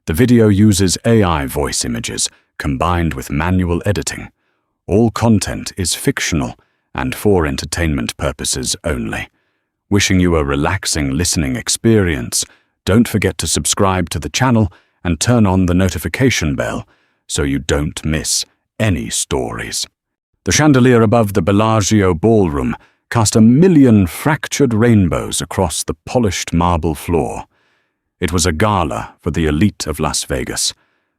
The video uses AI voice images combined with manual editing. All content is fictional and for entertainment purposes only. Wishing you a relaxing listening experience, don't forget to subscribe to the channel and turn on the notification bell so you don't miss any stories. The chandelier above the Bellagio ballroom cast 1,000,000 fractured rainbows across the polished marble floor. It was a gala for the elite of Las Vegas,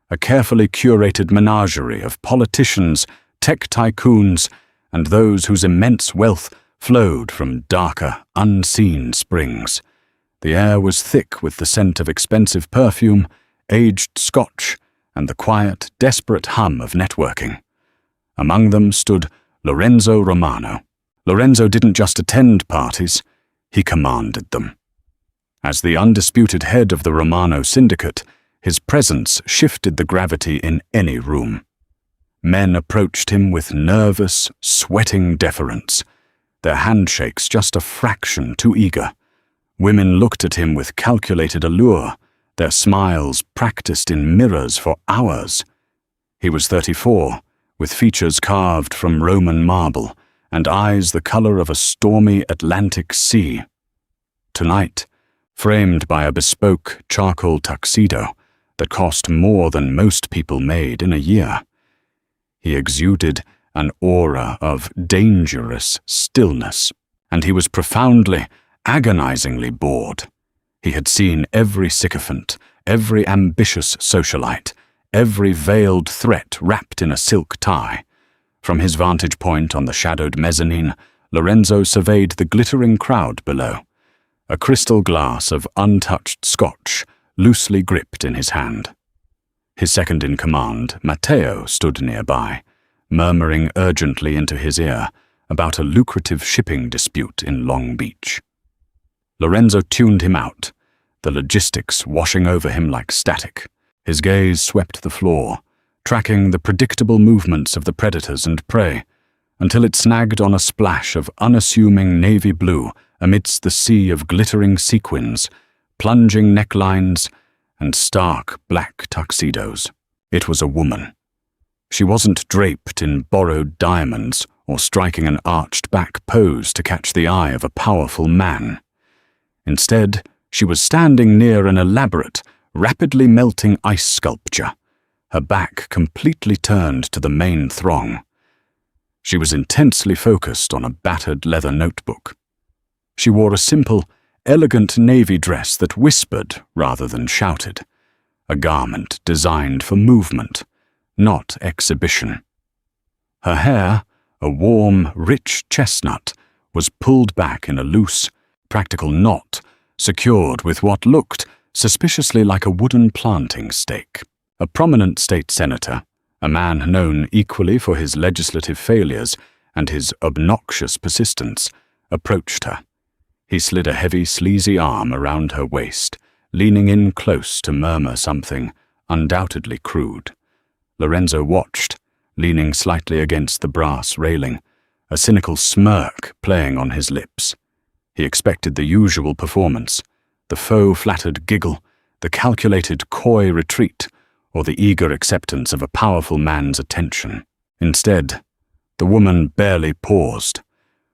a carefully curated menagerie of politicians, tech tycoons, and those whose immense wealth flowed from darker, unseen springs. The air was thick with the scent of expensive perfume, aged scotch, and the quiet, desperate hum of networking. Among them stood Lorenzo Romano. Lorenzo didn't just attend parties, he commanded them. As the undisputed head of the Romano syndicate, his presence shifted the gravity in any room. Men approached him with nervous, sweating deference, their handshakes just a fraction too eager. Women looked at him with calculated allure, their smiles practiced in mirrors for hours. He was 34, with features carved from Roman marble and eyes the color of a stormy Atlantic sea. Tonight, framed by a bespoke charcoal tuxedo that cost more than most people made in a year, he exuded an aura of dangerous stillness, and he was profoundly, agonizingly bored. He had seen every sycophant, every ambitious socialite, every veiled threat wrapped in a silk tie. From his vantage point on the shadowed mezzanine, Lorenzo surveyed the glittering crowd below, a crystal glass of untouched scotch loosely gripped in his hand. His second-in-command, Matteo, stood nearby, murmuring urgently into his ear about a lucrative shipping dispute in Long Beach. Lorenzo tuned him out, the logistics washing over him like static. His gaze swept the floor, tracking the predictable movements of the predators and prey, until it snagged on a splash of unassuming navy blue amidst the sea of glittering sequins, plunging necklines, and stark black tuxedos. It was a woman. She wasn't draped in borrowed diamonds or striking an arched-back pose to catch the eye of a powerful man. Instead, she was standing near an elaborate, rapidly melting ice sculpture, her back completely turned to the main throng. She was intensely focused on a battered leather notebook. She wore a simple, elegant navy dress that whispered rather than shouted, a garment designed for movement, not exhibition. Her hair, a warm, rich chestnut, was pulled back in a loose, practical knot, secured with what looked suspiciously like a wooden planting stake. A prominent state senator, a man known equally for his legislative failures and his obnoxious persistence, approached her. He slid a heavy, sleazy arm around her waist, leaning in close to murmur something undoubtedly crude. Lorenzo watched, leaning slightly against the brass railing, a cynical smirk playing on his lips. He expected the usual performance, the faux-flattered giggle, the calculated coy retreat, or the eager acceptance of a powerful man's attention. Instead, the woman barely paused.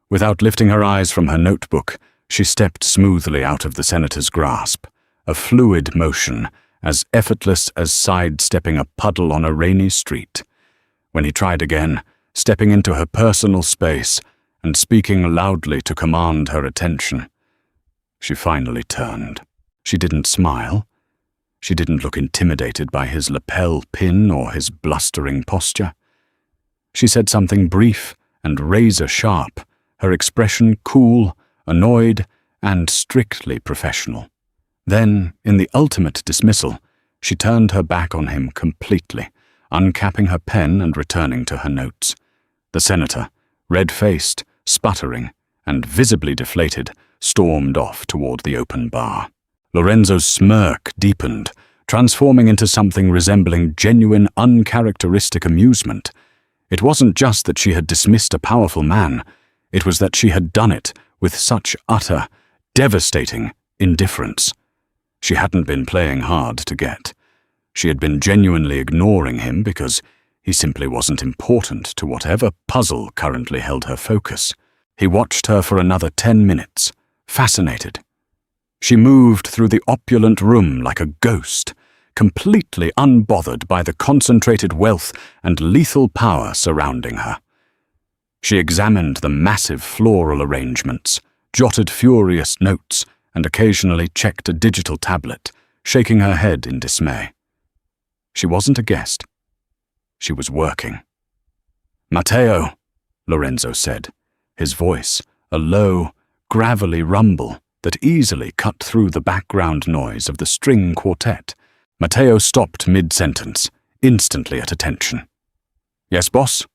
Without lifting her eyes from her notebook, she stepped smoothly out of the senator's grasp, a fluid motion as effortless as sidestepping a puddle on a rainy street. When he tried again, stepping into her personal space and speaking loudly to command her attention, she finally turned. She didn't smile. She didn't look intimidated by his lapel pin or his blustering posture. She said something brief and razor-sharp, her expression cool, annoyed, and strictly professional. Then, in the ultimate dismissal, she turned her back on him completely, uncapping her pen and returning to her notes. The senator, red-faced, sputtering, and visibly deflated, stormed off toward the open bar. Lorenzo's smirk deepened, transforming into something resembling genuine, uncharacteristic amusement. It wasn't just that she had dismissed a powerful man, it was that she had done it with such utter, devastating indifference. She hadn't been playing hard to get. She had been genuinely ignoring him because he simply wasn't important to whatever puzzle currently held her focus. He watched her for another 10 minutes, fascinated. She moved through the opulent room like a ghost, completely unbothered by the concentrated wealth and lethal power surrounding her. She examined the massive floral arrangements, jotted furious notes, and occasionally checked a digital tablet, shaking her head in dismay. She wasn't a guest. She was working. "Matteo," Lorenzo said, his voice a low, gravelly rumble that easily cut through the background noise of the string quartet. Matteo stopped mid-sentence, instantly at attention. "Yes, boss?"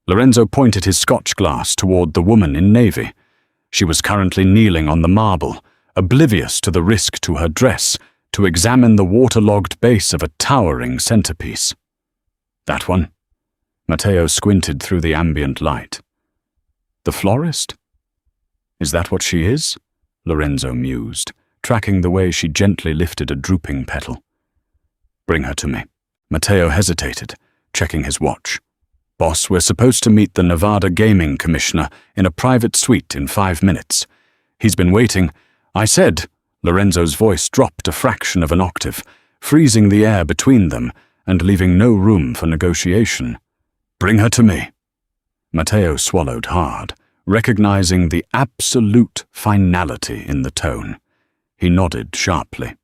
Lorenzo pointed his scotch glass toward the woman in navy. She was currently kneeling on the marble, oblivious to the risk to her dress, to examine the waterlogged base of a towering centerpiece. "That one?" Matteo squinted through the ambient light. "The florist? Is that what she is?" Lorenzo mused, tracking the way she gently lifted a drooping petal. "Bring her to me." Matteo hesitated, checking his watch. "Boss, we're supposed to meet the Nevada Gaming Commissioner in a private suite in 5 minutes. He's been waiting." "I said," Lorenzo's voice dropped a fraction of an octave, freezing the air between them and leaving no room for negotiation. "Bring her to me." Matteo swallowed hard, recognizing the absolute finality in the tone. He nodded sharply.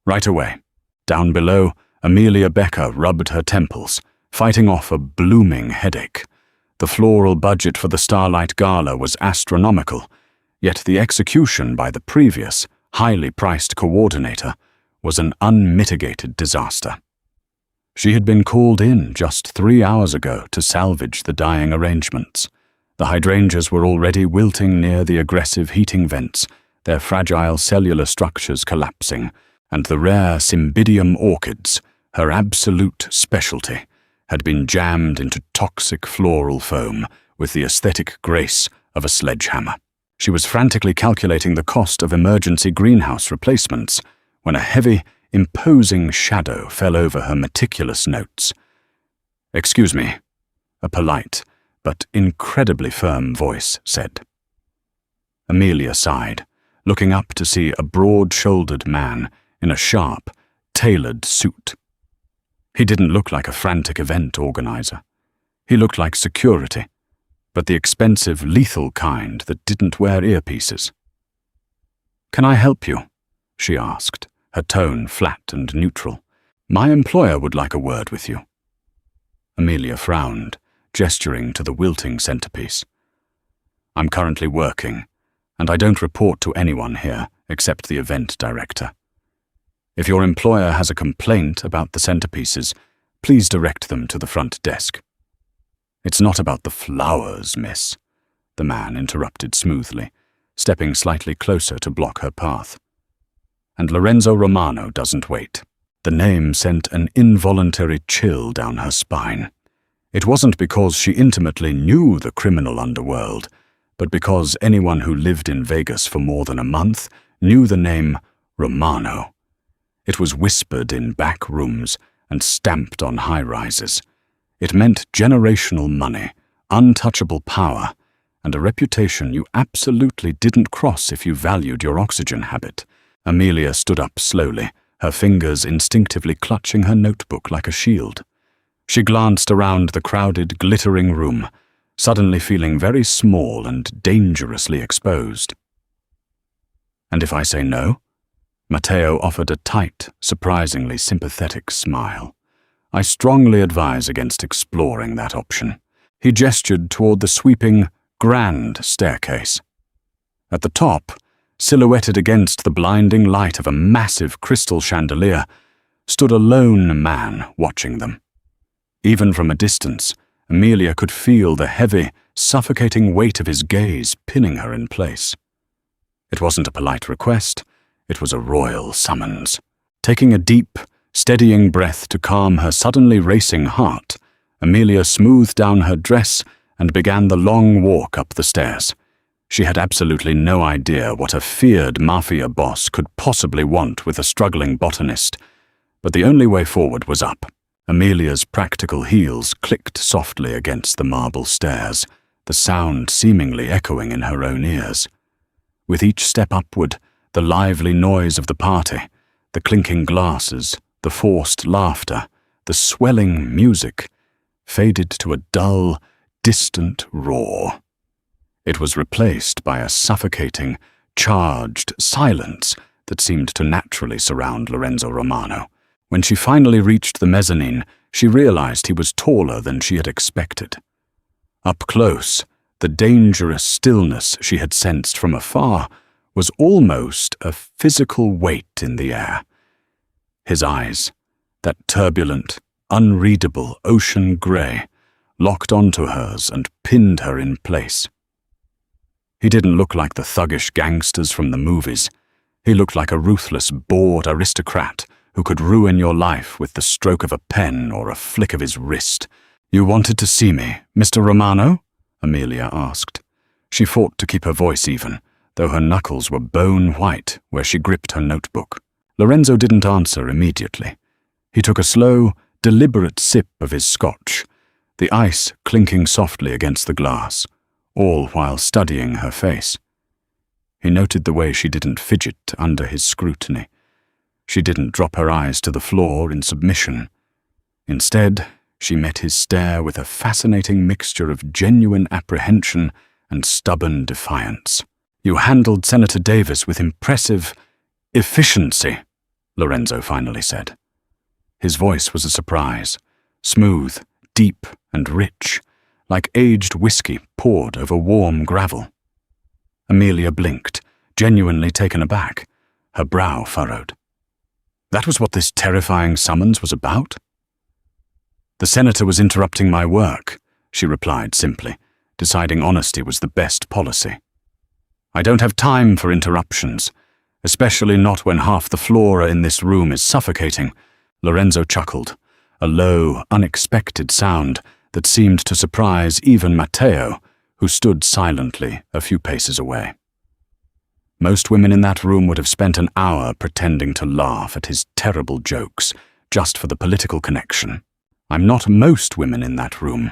"Right away." Down below, Amelia Becker rubbed her temples, fighting off a blooming headache. The floral budget for the Starlight Gala was astronomical, yet the execution by the previous, highly priced coordinator was an unmitigated disaster. She had been called in just 3 hours ago to salvage the dying arrangements. The hydrangeas were already wilting near the aggressive heating vents, their fragile cellular structures collapsing, and the rare cymbidium orchids, her absolute specialty, had been jammed into toxic floral foam with the aesthetic grace of a sledgehammer. She was frantically calculating the cost of emergency greenhouse replacements when a heavy, imposing shadow fell over her meticulous notes. "Excuse me," a polite but incredibly firm voice said. Amelia sighed, looking up to see a broad-shouldered man in a sharp, tailored suit. He didn't look like a frantic event organizer. He looked like security, but the expensive, lethal kind that didn't wear earpieces. "Can I help you?" she asked, her tone flat and neutral. "My employer would like a word with you." Amelia frowned, gesturing to the wilting centerpiece. "I'm currently working, and I don't report to anyone here except the event director. If your employer has a complaint about the centerpieces, please direct them to the front desk." "It's not about the flowers, miss," the man interrupted smoothly, stepping slightly closer to block her path. "And Lorenzo Romano doesn't wait." The name sent an involuntary chill down her spine. It wasn't because she intimately knew the criminal underworld, but because anyone who lived in Vegas for more than a month knew the name Romano. It was whispered in back rooms and stamped on high-rises. It meant generational money, untouchable power, and a reputation you absolutely didn't cross if you valued your oxygen habit. Amelia stood up slowly, her fingers instinctively clutching her notebook like a shield. She glanced around the crowded, glittering room, suddenly feeling very small and dangerously exposed. "And if I say no?" Matteo offered a tight, surprisingly sympathetic smile. "I strongly advise against exploring that option." He gestured toward the sweeping, grand staircase. At the top, silhouetted against the blinding light of a massive crystal chandelier, stood a lone man watching them. Even from a distance, Amelia could feel the heavy, suffocating weight of his gaze pinning her in place. It wasn't a polite request, it was a royal summons. Taking a deep, steadying breath to calm her suddenly racing heart, Amelia smoothed down her dress and began the long walk up the stairs. She had absolutely no idea what a feared Mafia boss could possibly want with a struggling botanist, But the only way forward was up. Amelia's practical heels clicked softly against the marble stairs, the sound seemingly echoing in her own ears. With each step upward, the lively noise of the party, the clinking glasses, the forced laughter, the swelling music, faded to a dull, distant roar. It was replaced by a suffocating, charged silence that seemed to naturally surround Lorenzo Romano. When she finally reached the mezzanine, she realized he was taller than she had expected. Up close, the dangerous stillness she had sensed from afar was almost a physical weight in the air. His eyes, that turbulent, unreadable ocean grey, locked onto hers and pinned her in place. He didn't look like the thuggish gangsters from the movies. He looked like a ruthless, bored aristocrat who could ruin your life with the stroke of a pen or a flick of his wrist. "You wanted to see me, Mr. Romano?" Amelia asked. She fought to keep her voice even, though her knuckles were bone white where she gripped her notebook. Lorenzo didn't answer immediately. He took a slow, deliberate sip of his scotch, the ice clinking softly against the glass, all while studying her face. He noted the way she didn't fidget under his scrutiny. She didn't drop her eyes to the floor in submission. Instead, she met his stare with a fascinating mixture of genuine apprehension and stubborn defiance. "You handled Senator Davis with impressive efficiency," Lorenzo finally said. His voice was a surprise, smooth, deep, and rich, like aged whiskey poured over warm gravel. Amelia blinked, genuinely taken aback, her brow furrowed. That was what this terrifying summons was about? "The senator was interrupting my work," she replied simply, deciding honesty was the best policy. "I don't have time for interruptions, especially not when half the flora in this room is suffocating." Lorenzo chuckled, a low, unexpected sound that seemed to surprise even Matteo, who stood silently a few paces away. Most women in that room would have spent an hour pretending to laugh at his terrible jokes, just for the political connection. "I'm not most women in that room.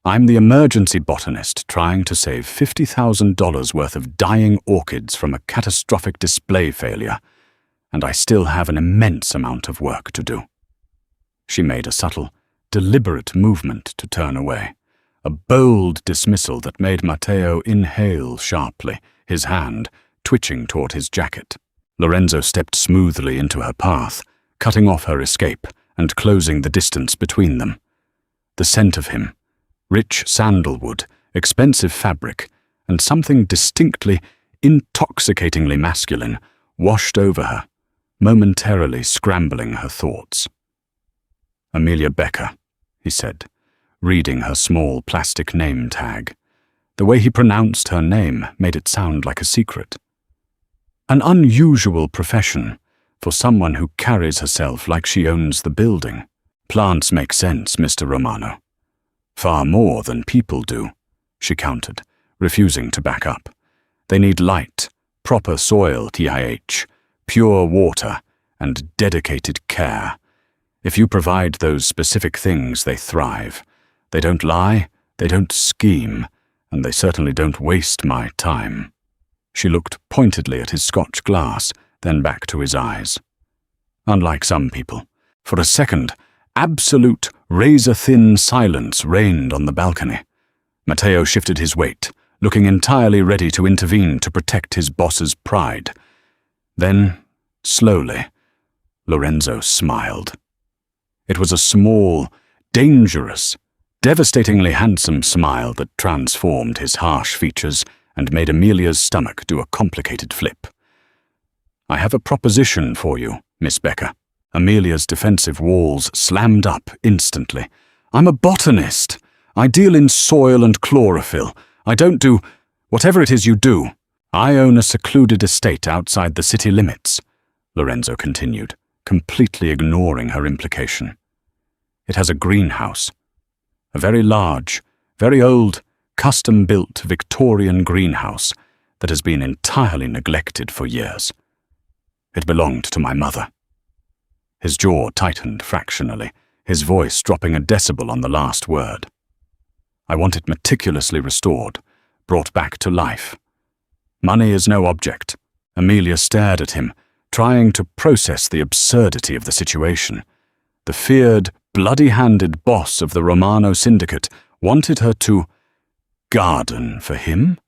I'm the emergency botanist trying to save $50,000 worth of dying orchids from a catastrophic display failure, and I still have an immense amount of work to do." She made a subtle, deliberate movement to turn away, a bold dismissal that made Matteo inhale sharply, his hand twitching toward his jacket. Lorenzo stepped smoothly into her path, cutting off her escape and closing the distance between them. The scent of him, rich sandalwood, expensive fabric, and something distinctly, intoxicatingly masculine, washed over her, momentarily scrambling her thoughts. "Amelia Becker," he said, reading her small plastic name tag. The way he pronounced her name made it sound like a secret. An unusual profession for someone who carries herself like she owns the building. "Plants make sense, Mr. Romano. Far more than people do," she countered, refusing to back up. "They need light, proper soil, TIH, pure water, and dedicated care. If you provide those specific things, they thrive. They don't lie, they don't scheme, and they certainly don't waste my time." She looked pointedly at his Scotch glass, then back to his eyes. Unlike some people, for a second, absolute razor-thin silence reigned on the balcony. Matteo shifted his weight, looking entirely ready to intervene to protect his boss's pride. Then, slowly, Lorenzo smiled. It was a small, dangerous, devastatingly handsome smile that transformed his harsh features and made Amelia's stomach do a complicated flip. "I have a proposition for you, Miss Becker." Amelia's defensive walls slammed up instantly. "I'm a botanist. I deal in soil and chlorophyll. I don't do whatever it is you do. I own a secluded estate outside the city limits," Lorenzo continued, completely ignoring her implication. "It has a greenhouse. A very large, very old, custom-built Victorian greenhouse that has been entirely neglected for years. It belonged to my mother." His jaw tightened fractionally, his voice dropping a decibel on the last word. I want it meticulously restored, brought back to life. Money is no object. Amelia stared at him, trying to process the absurdity of the situation. The feared, bloody-handed boss of the Romano syndicate wanted her to garden for him?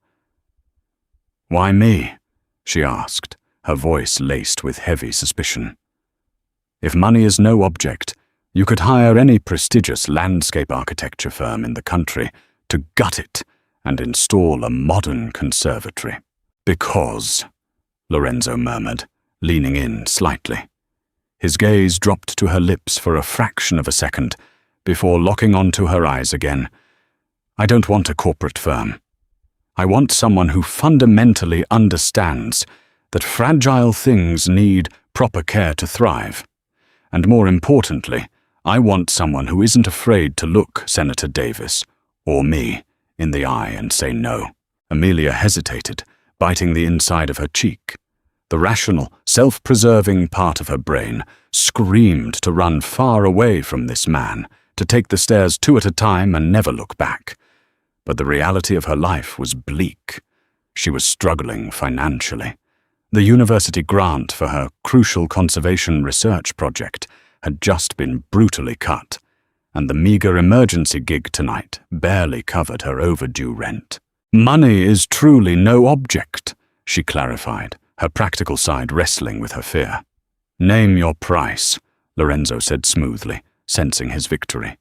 "Why me?" she asked, her voice laced with heavy suspicion. "If money is no object, you could hire any prestigious landscape architecture firm in the country to gut it and install a modern conservatory." "Because," Lorenzo murmured, leaning in slightly. His gaze dropped to her lips for a fraction of a second before locking onto her eyes again. "I don't want a corporate firm. I want someone who fundamentally understands that fragile things need proper care to thrive. And more importantly, I want someone who isn't afraid to look Senator Davis, or me, in the eye and say no." Amelia hesitated, biting the inside of her cheek. The rational, self-preserving part of her brain screamed to run far away from this man, to take the stairs 2 at a time and never look back. But the reality of her life was bleak. She was struggling financially. The university grant for her crucial conservation research project had just been brutally cut, and the meager emergency gig tonight barely covered her overdue rent. "Money is truly no object," she clarified, her practical side wrestling with her fear. "Name your price," Lorenzo said smoothly, sensing his victory.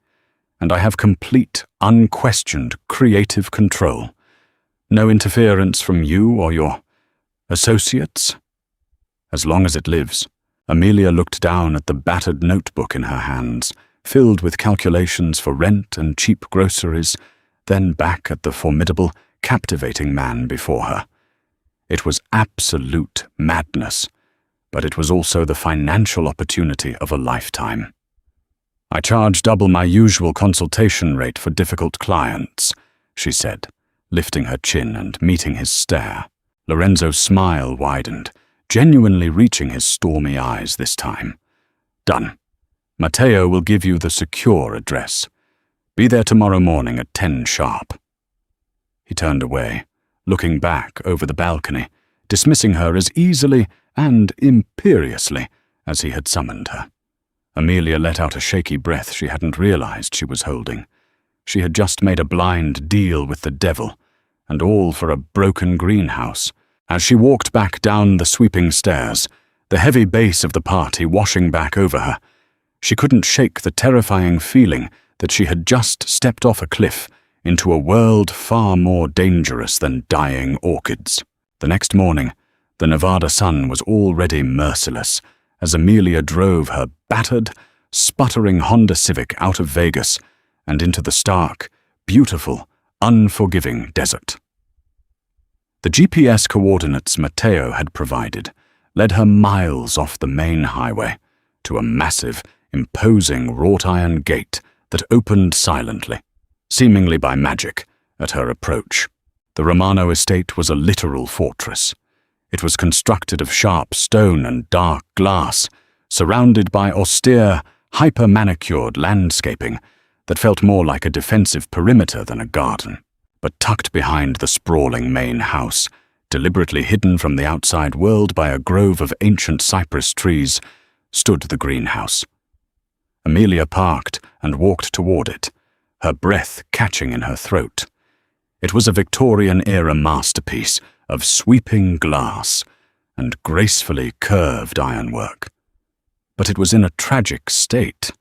"And I have complete, unquestioned creative control. No interference from you or your associates? As long as it lives." Amelia looked down at the battered notebook in her hands, filled with calculations for rent and cheap groceries, then back at the formidable, captivating man before her. It was absolute madness, but it was also the financial opportunity of a lifetime. "I charge double my usual consultation rate for difficult clients," she said, lifting her chin and meeting his stare. Lorenzo's smile widened, genuinely reaching his stormy eyes this time. "Done. Matteo will give you the secure address. Be there tomorrow morning at 10 sharp." He turned away, looking back over the balcony, dismissing her as easily and imperiously as he had summoned her. Amelia let out a shaky breath she hadn't realized she was holding. She had just made a blind deal with the devil, and all for a broken greenhouse. As she walked back down the sweeping stairs, the heavy bass of the party washing back over her, she couldn't shake the terrifying feeling that she had just stepped off a cliff into a world far more dangerous than dying orchids. The next morning, the Nevada sun was already merciless as Amelia drove her battered, sputtering Honda Civic out of Vegas and into the stark, beautiful, unforgiving desert. The GPS coordinates Matteo had provided led her miles off the main highway to a massive, imposing wrought iron gate that opened silently, seemingly by magic, at her approach. The Romano estate was a literal fortress. It was constructed of sharp stone and dark glass, surrounded by austere, hyper-manicured landscaping that felt more like a defensive perimeter than a garden. But tucked behind the sprawling main house, deliberately hidden from the outside world by a grove of ancient cypress trees, stood the greenhouse. Amelia parked and walked toward it, her breath catching in her throat. It was a Victorian-era masterpiece of sweeping glass and gracefully curved ironwork. But it was in a tragic state,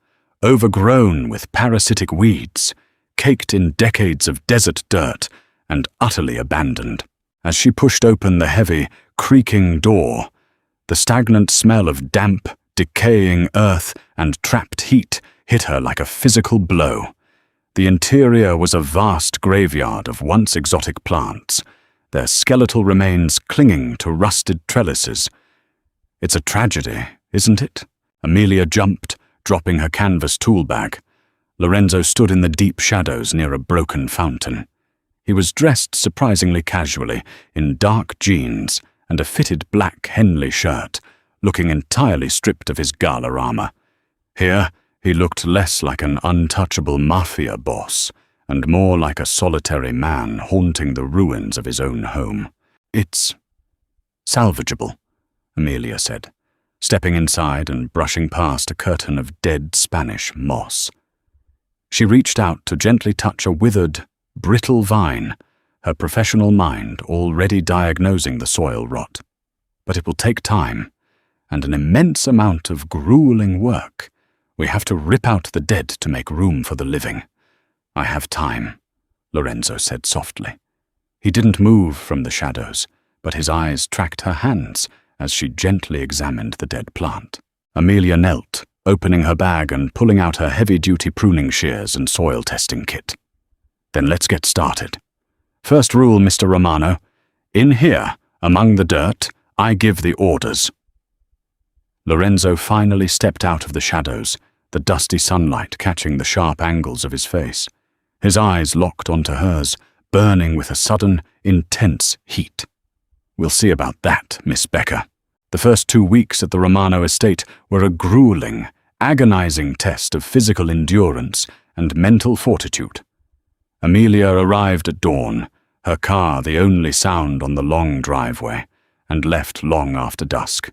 overgrown with parasitic weeds, caked in decades of desert dirt, and utterly abandoned. As she pushed open the heavy, creaking door, the stagnant smell of damp, decaying earth and trapped heat hit her like a physical blow. The interior was a vast graveyard of once exotic plants, their skeletal remains clinging to rusted trellises. "It's a tragedy, isn't it?" Amelia jumped, dropping her canvas tool bag. Lorenzo stood in the deep shadows near a broken fountain. He was dressed surprisingly casually in dark jeans and a fitted black Henley shirt, looking entirely stripped of his gala armor. Here, he looked less like an untouchable Mafia boss and more like a solitary man haunting the ruins of his own home. "It's salvageable," Amelia said, stepping inside and brushing past a curtain of dead Spanish moss. She reached out to gently touch a withered, brittle vine, her professional mind already diagnosing the soil rot. "But it will take time, and an immense amount of grueling work. We have to rip out the dead to make room for the living." "I have time," Lorenzo said softly. He didn't move from the shadows, but his eyes tracked her hands as she gently examined the dead plant. Amelia knelt, opening her bag and pulling out her heavy-duty pruning shears and soil testing kit. "Then let's get started. First rule, Mr. Romano. In here, among the dirt, I give the orders." Lorenzo finally stepped out of the shadows, the dusty sunlight catching the sharp angles of his face. His eyes locked onto hers, burning with a sudden, intense heat. "We'll see about that, Miss Becker." The first 2 weeks at the Romano estate were a grueling, agonizing test of physical endurance and mental fortitude. Amelia arrived at dawn, her car the only sound on the long driveway, and left long after dusk.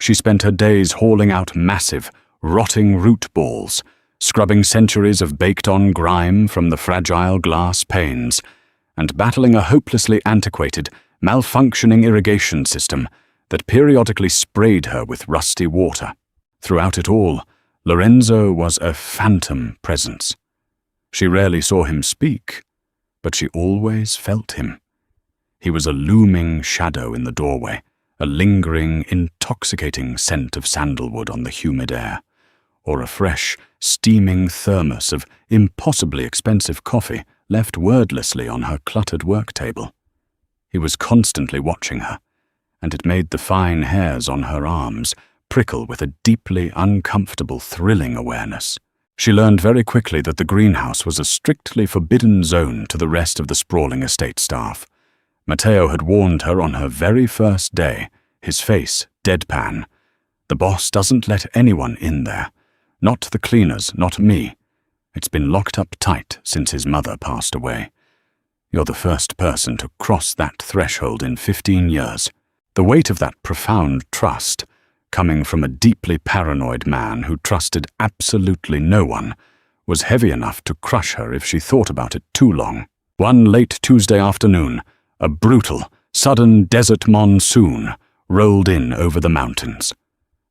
She spent her days hauling out massive, rotting root balls, scrubbing centuries of baked-on grime from the fragile glass panes, and battling a hopelessly antiquated, malfunctioning irrigation system that periodically sprayed her with rusty water. Throughout it all, Lorenzo was a phantom presence. She rarely saw him speak, but she always felt him. He was a looming shadow in the doorway, a lingering, intoxicating scent of sandalwood on the humid air, or a fresh, steaming thermos of impossibly expensive coffee left wordlessly on her cluttered work table. He was constantly watching her, and it made the fine hairs on her arms prickle with a deeply uncomfortable, thrilling awareness. She learned very quickly that the greenhouse was a strictly forbidden zone to the rest of the sprawling estate staff. Matteo had warned her on her very first day, his face deadpan. "The boss doesn't let anyone in there. Not the cleaners, not me. It's been locked up tight since his mother passed away. You're the first person to cross that threshold in 15 years. The weight of that profound trust, coming from a deeply paranoid man who trusted absolutely no one, was heavy enough to crush her if she thought about it too long. One late Tuesday afternoon, a brutal, sudden desert monsoon rolled in over the mountains.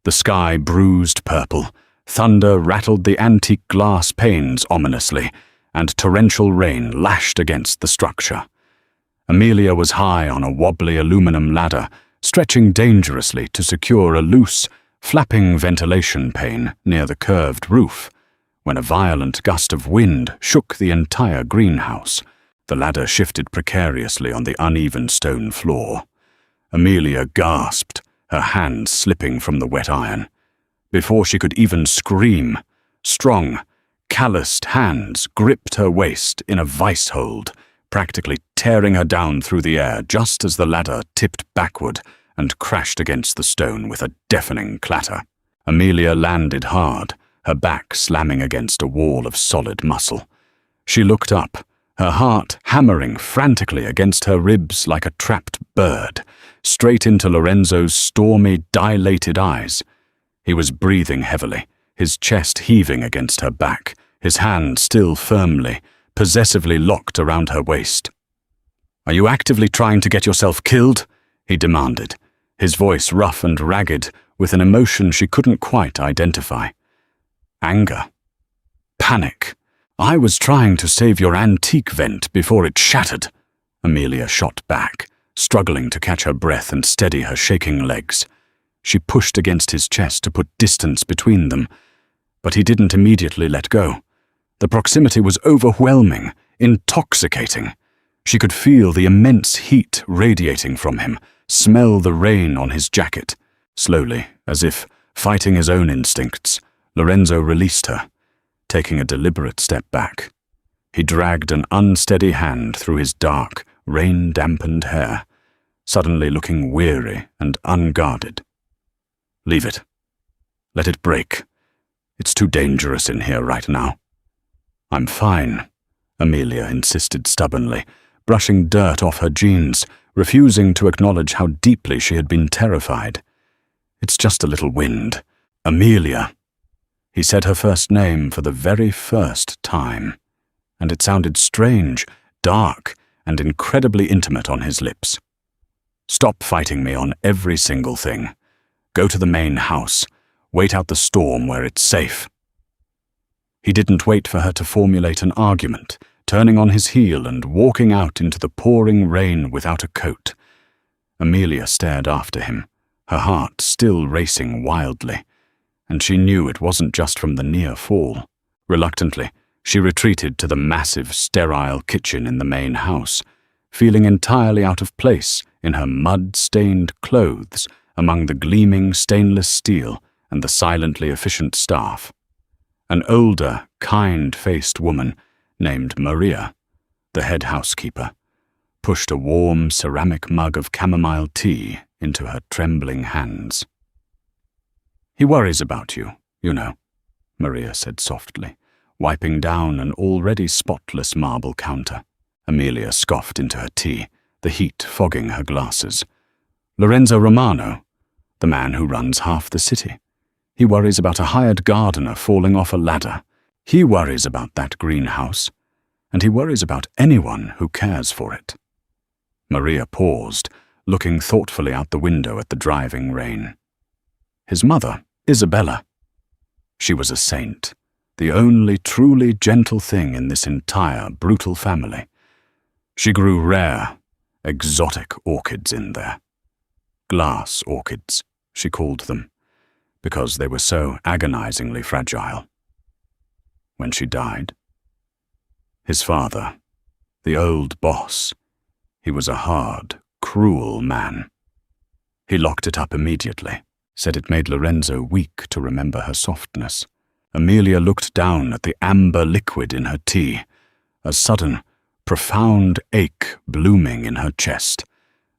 The sky bruised purple, thunder rattled the antique glass panes ominously, and torrential rain lashed against the structure. Amelia was high on a wobbly aluminum ladder, stretching dangerously to secure a loose, flapping ventilation pane near the curved roof, when a violent gust of wind shook the entire greenhouse. The ladder shifted precariously on the uneven stone floor. Amelia gasped, her hands slipping from the wet iron. Before she could even scream, strong, calloused hands gripped her waist in a vice hold, practically tearing her down through the air just as the ladder tipped backward and crashed against the stone with a deafening clatter. Amelia landed hard, her back slamming against a wall of solid muscle. She looked up, her heart hammering frantically against her ribs like a trapped bird, straight into Lorenzo's stormy, dilated eyes. He was breathing heavily, his chest heaving against her back, his hand still firmly, possessively locked around her waist. "Are you actively trying to get yourself killed?" he demanded, his voice rough and ragged with an emotion she couldn't quite identify. Anger. Panic. "I was trying to save your antique vent before it shattered," Amelia shot back, struggling to catch her breath and steady her shaking legs. She pushed against his chest to put distance between them, but he didn't immediately let go. The proximity was overwhelming, intoxicating. She could feel the immense heat radiating from him, smell the rain on his jacket. Slowly, as if fighting his own instincts, Lorenzo released her, taking a deliberate step back. He dragged an unsteady hand through his dark, rain-dampened hair, suddenly looking weary and unguarded. "Leave it. Let it break. It's too dangerous in here right now." "I'm fine," Amelia insisted stubbornly, brushing dirt off her jeans, refusing to acknowledge how deeply she had been terrified. "It's just a little wind. Amelia." He said her first name for the very first time, and it sounded strange, dark, and incredibly intimate on his lips. "Stop fighting me on every single thing. Go to the main house. Wait out the storm where it's safe." He didn't wait for her to formulate an argument, turning on his heel and walking out into the pouring rain without a coat. Amelia stared after him, her heart still racing wildly, and she knew it wasn't just from the near fall. Reluctantly, she retreated to the massive, sterile kitchen in the main house, feeling entirely out of place in her mud-stained clothes among the gleaming stainless steel and the silently efficient staff. An older, kind-faced woman named Maria, the head housekeeper, pushed a warm ceramic mug of chamomile tea into her trembling hands. "He worries about you, you know," Maria said softly, wiping down an already spotless marble counter. Amelia scoffed into her tea, the heat fogging her glasses. "Lorenzo Romano, the man who runs half the city. He worries about a hired gardener falling off a ladder. He worries about that greenhouse, and he worries about anyone who cares for it." Maria paused, looking thoughtfully out the window at the driving rain. "His mother, Isabella. She was a saint, the only truly gentle thing in this entire brutal family. She grew rare, exotic orchids in there. Glass orchids, she called them, because they were so agonizingly fragile. When she died, his father, the old boss, he was a hard, cruel man. He locked it up immediately, said it made Lorenzo weak to remember her softness. Amelia looked down at the amber liquid in her tea, a sudden, profound ache blooming in her chest.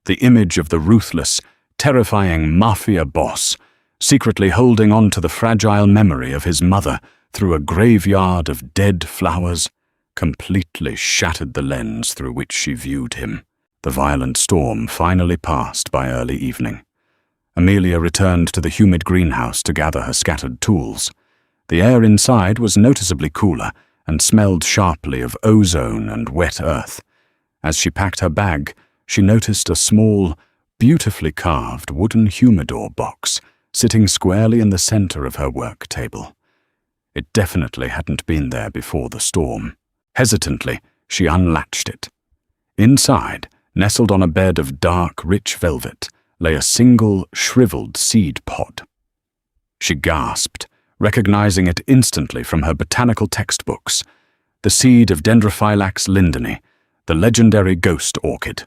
The image of the ruthless, terrifying Mafia boss, secretly holding on to the fragile memory of his mother through a graveyard of dead flowers, completely shattered the lens through which she viewed him. The violent storm finally passed by early evening. Amelia returned to the humid greenhouse to gather her scattered tools. The air inside was noticeably cooler and smelled sharply of ozone and wet earth. As she packed her bag, she noticed a small, beautifully carved wooden humidor box sitting squarely in the center of her work table. It definitely hadn't been there before the storm. Hesitantly, she unlatched it. Inside, nestled on a bed of dark, rich velvet, lay a single, shriveled seed pod. She gasped, recognizing it instantly from her botanical textbooks. The seed of Dendrophylax lindeni, the legendary ghost orchid.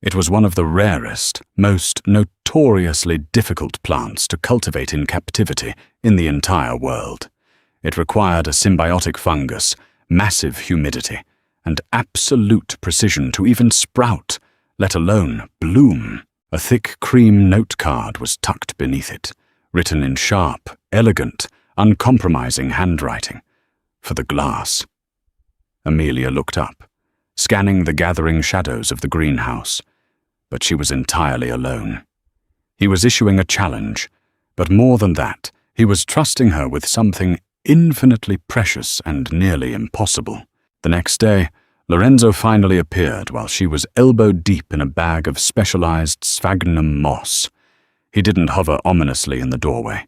It was one of the rarest, most notoriously difficult plants to cultivate in captivity in the entire world. It required a symbiotic fungus, massive humidity, and absolute precision to even sprout, let alone bloom. A thick cream note card was tucked beneath it, written in sharp, elegant, uncompromising handwriting. For the glass. Amelia looked up, scanning the gathering shadows of the greenhouse, but she was entirely alone. He was issuing a challenge, but more than that, he was trusting her with something infinitely precious and nearly impossible. The next day, Lorenzo finally appeared while she was elbow-deep in a bag of specialized sphagnum moss. He didn't hover ominously in the doorway.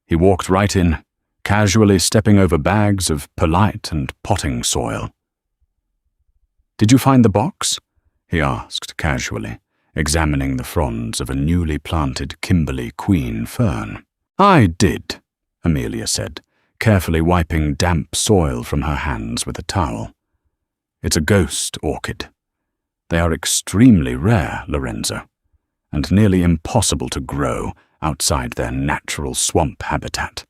He walked right in, casually stepping over bags of perlite and potting soil. "Did you find the box?" he asked casually, examining the fronds of a newly planted Kimberley queen fern. "I did," Amelia said, carefully wiping damp soil from her hands with a towel. "It's a ghost orchid. They are extremely rare, Lorenzo, and nearly impossible to grow outside their natural swamp habitat.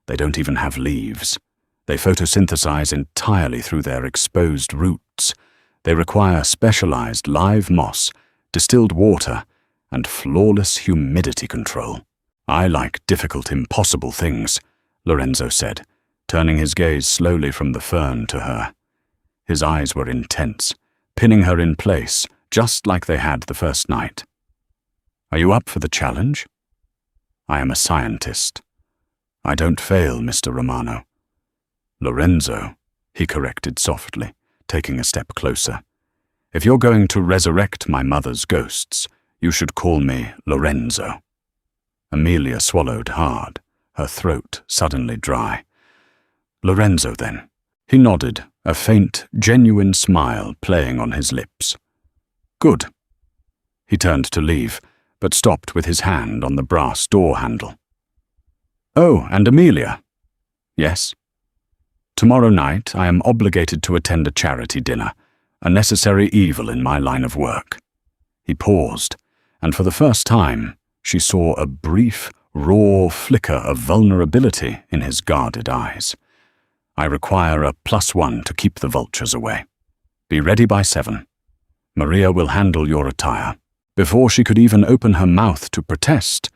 They don't even have leaves. They photosynthesize entirely through their exposed roots. They require specialized live moss, distilled water, and flawless humidity control. I like difficult, impossible things. Lorenzo said, turning his gaze slowly from the fern to her. His eyes were intense, pinning her in place, just like they had the first night. Are you up for the challenge? I am a scientist. I don't fail, Mr. Romano. Lorenzo, he corrected softly, taking a step closer. If you're going to resurrect my mother's ghosts, you should call me Lorenzo. Amelia swallowed hard, her throat suddenly dry. Lorenzo, then. He nodded, a faint, genuine smile playing on his lips. Good. He turned to leave, but stopped with his hand on the brass door handle. Oh, and Amelia. Yes? Tomorrow night I am obligated to attend a charity dinner, a necessary evil in my line of work. He paused, and for the first time she saw a brief, raw flicker of vulnerability in his guarded eyes. I require a +1 to keep the vultures away. Be ready by 7. Maria will handle your attire. Before she could even open her mouth to protest,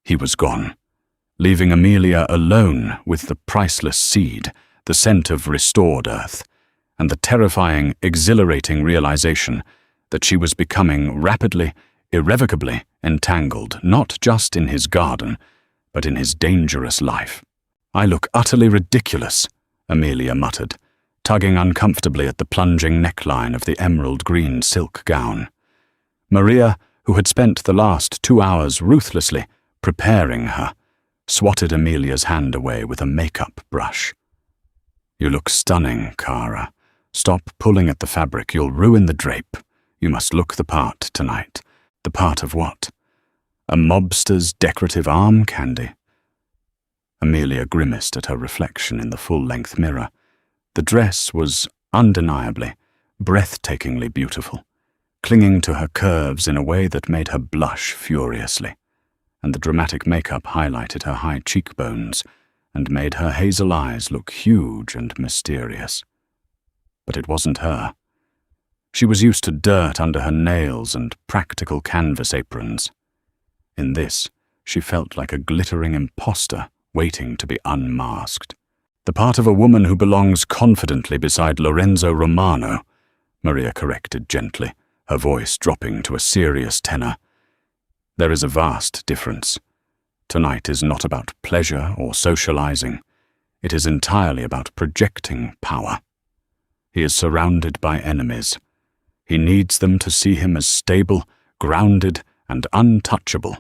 he was gone, leaving Amelia alone with the priceless seed, the scent of restored earth, and the terrifying, exhilarating realization that she was becoming rapidly, irrevocably entangled not just in his garden, but in his dangerous life. I look utterly ridiculous, Amelia muttered, tugging uncomfortably at the plunging neckline of the emerald green silk gown. Maria, who had spent the last 2 hours ruthlessly preparing her, swatted Amelia's hand away with a makeup brush. You look stunning, Cara. Stop pulling at the fabric, you'll ruin the drape. You must look the part tonight. The part of what? A mobster's decorative arm candy? Amelia grimaced at her reflection in the full-length mirror. The dress was undeniably, breathtakingly beautiful, clinging to her curves in a way that made her blush furiously, and the dramatic makeup highlighted her high cheekbones and made her hazel eyes look huge and mysterious. But it wasn't her. She was used to dirt under her nails and practical canvas aprons. In this, she felt like a glittering imposter waiting to be unmasked. The part of a woman who belongs confidently beside Lorenzo Romano, Maria corrected gently, her voice dropping to a serious tenor. There is a vast difference. Tonight is not about pleasure or socializing. It is entirely about projecting power. He is surrounded by enemies. He needs them to see him as stable, grounded, and untouchable.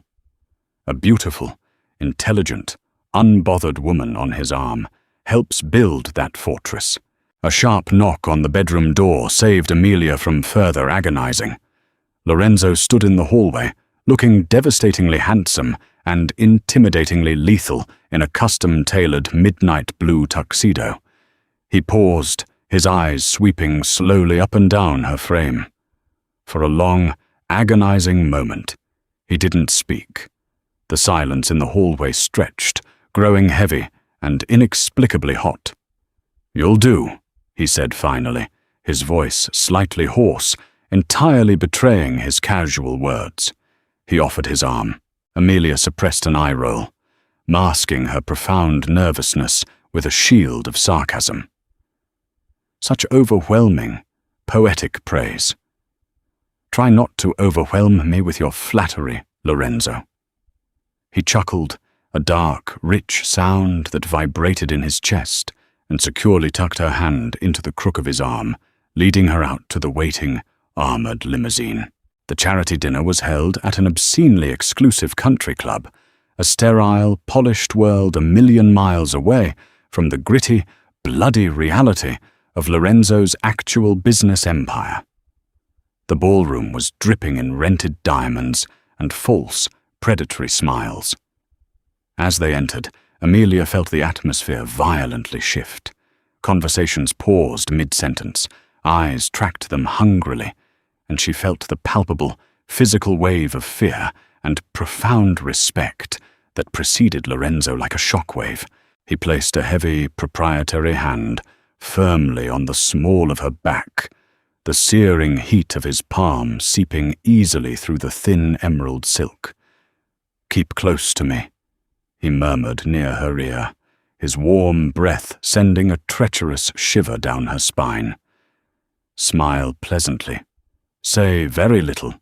A beautiful, intelligent, unbothered woman on his arm helps build that fortress. A sharp knock on the bedroom door saved Amelia from further agonizing. Lorenzo stood in the hallway, looking devastatingly handsome and intimidatingly lethal in a custom-tailored midnight blue tuxedo. He paused, his eyes sweeping slowly up and down her frame. For a long, agonizing moment, he didn't speak. The silence in the hallway stretched, growing heavy and inexplicably hot. You'll do, he said finally, his voice slightly hoarse, entirely betraying his casual words. He offered his arm. Amelia suppressed an eye roll, masking her profound nervousness with a shield of sarcasm. Such overwhelming, poetic praise. Try not to overwhelm me with your flattery, Lorenzo. He chuckled, a dark, rich sound that vibrated in his chest, and securely tucked her hand into the crook of his arm, leading her out to the waiting, armored limousine. The charity dinner was held at an obscenely exclusive country club, a sterile, polished world 1,000,000 miles away from the gritty, bloody reality of Lorenzo's actual business empire. The ballroom was dripping in rented diamonds and false, predatory smiles. As they entered, Amelia felt the atmosphere violently shift. Conversations paused mid-sentence, eyes tracked them hungrily, and she felt the palpable, physical wave of fear and profound respect that preceded Lorenzo like a shockwave. He placed a heavy, proprietary hand firmly on the small of her back, the searing heat of his palm seeping easily through the thin emerald silk. "Keep close to me," he murmured near her ear, his warm breath sending a treacherous shiver down her spine. Smile pleasantly, say very little,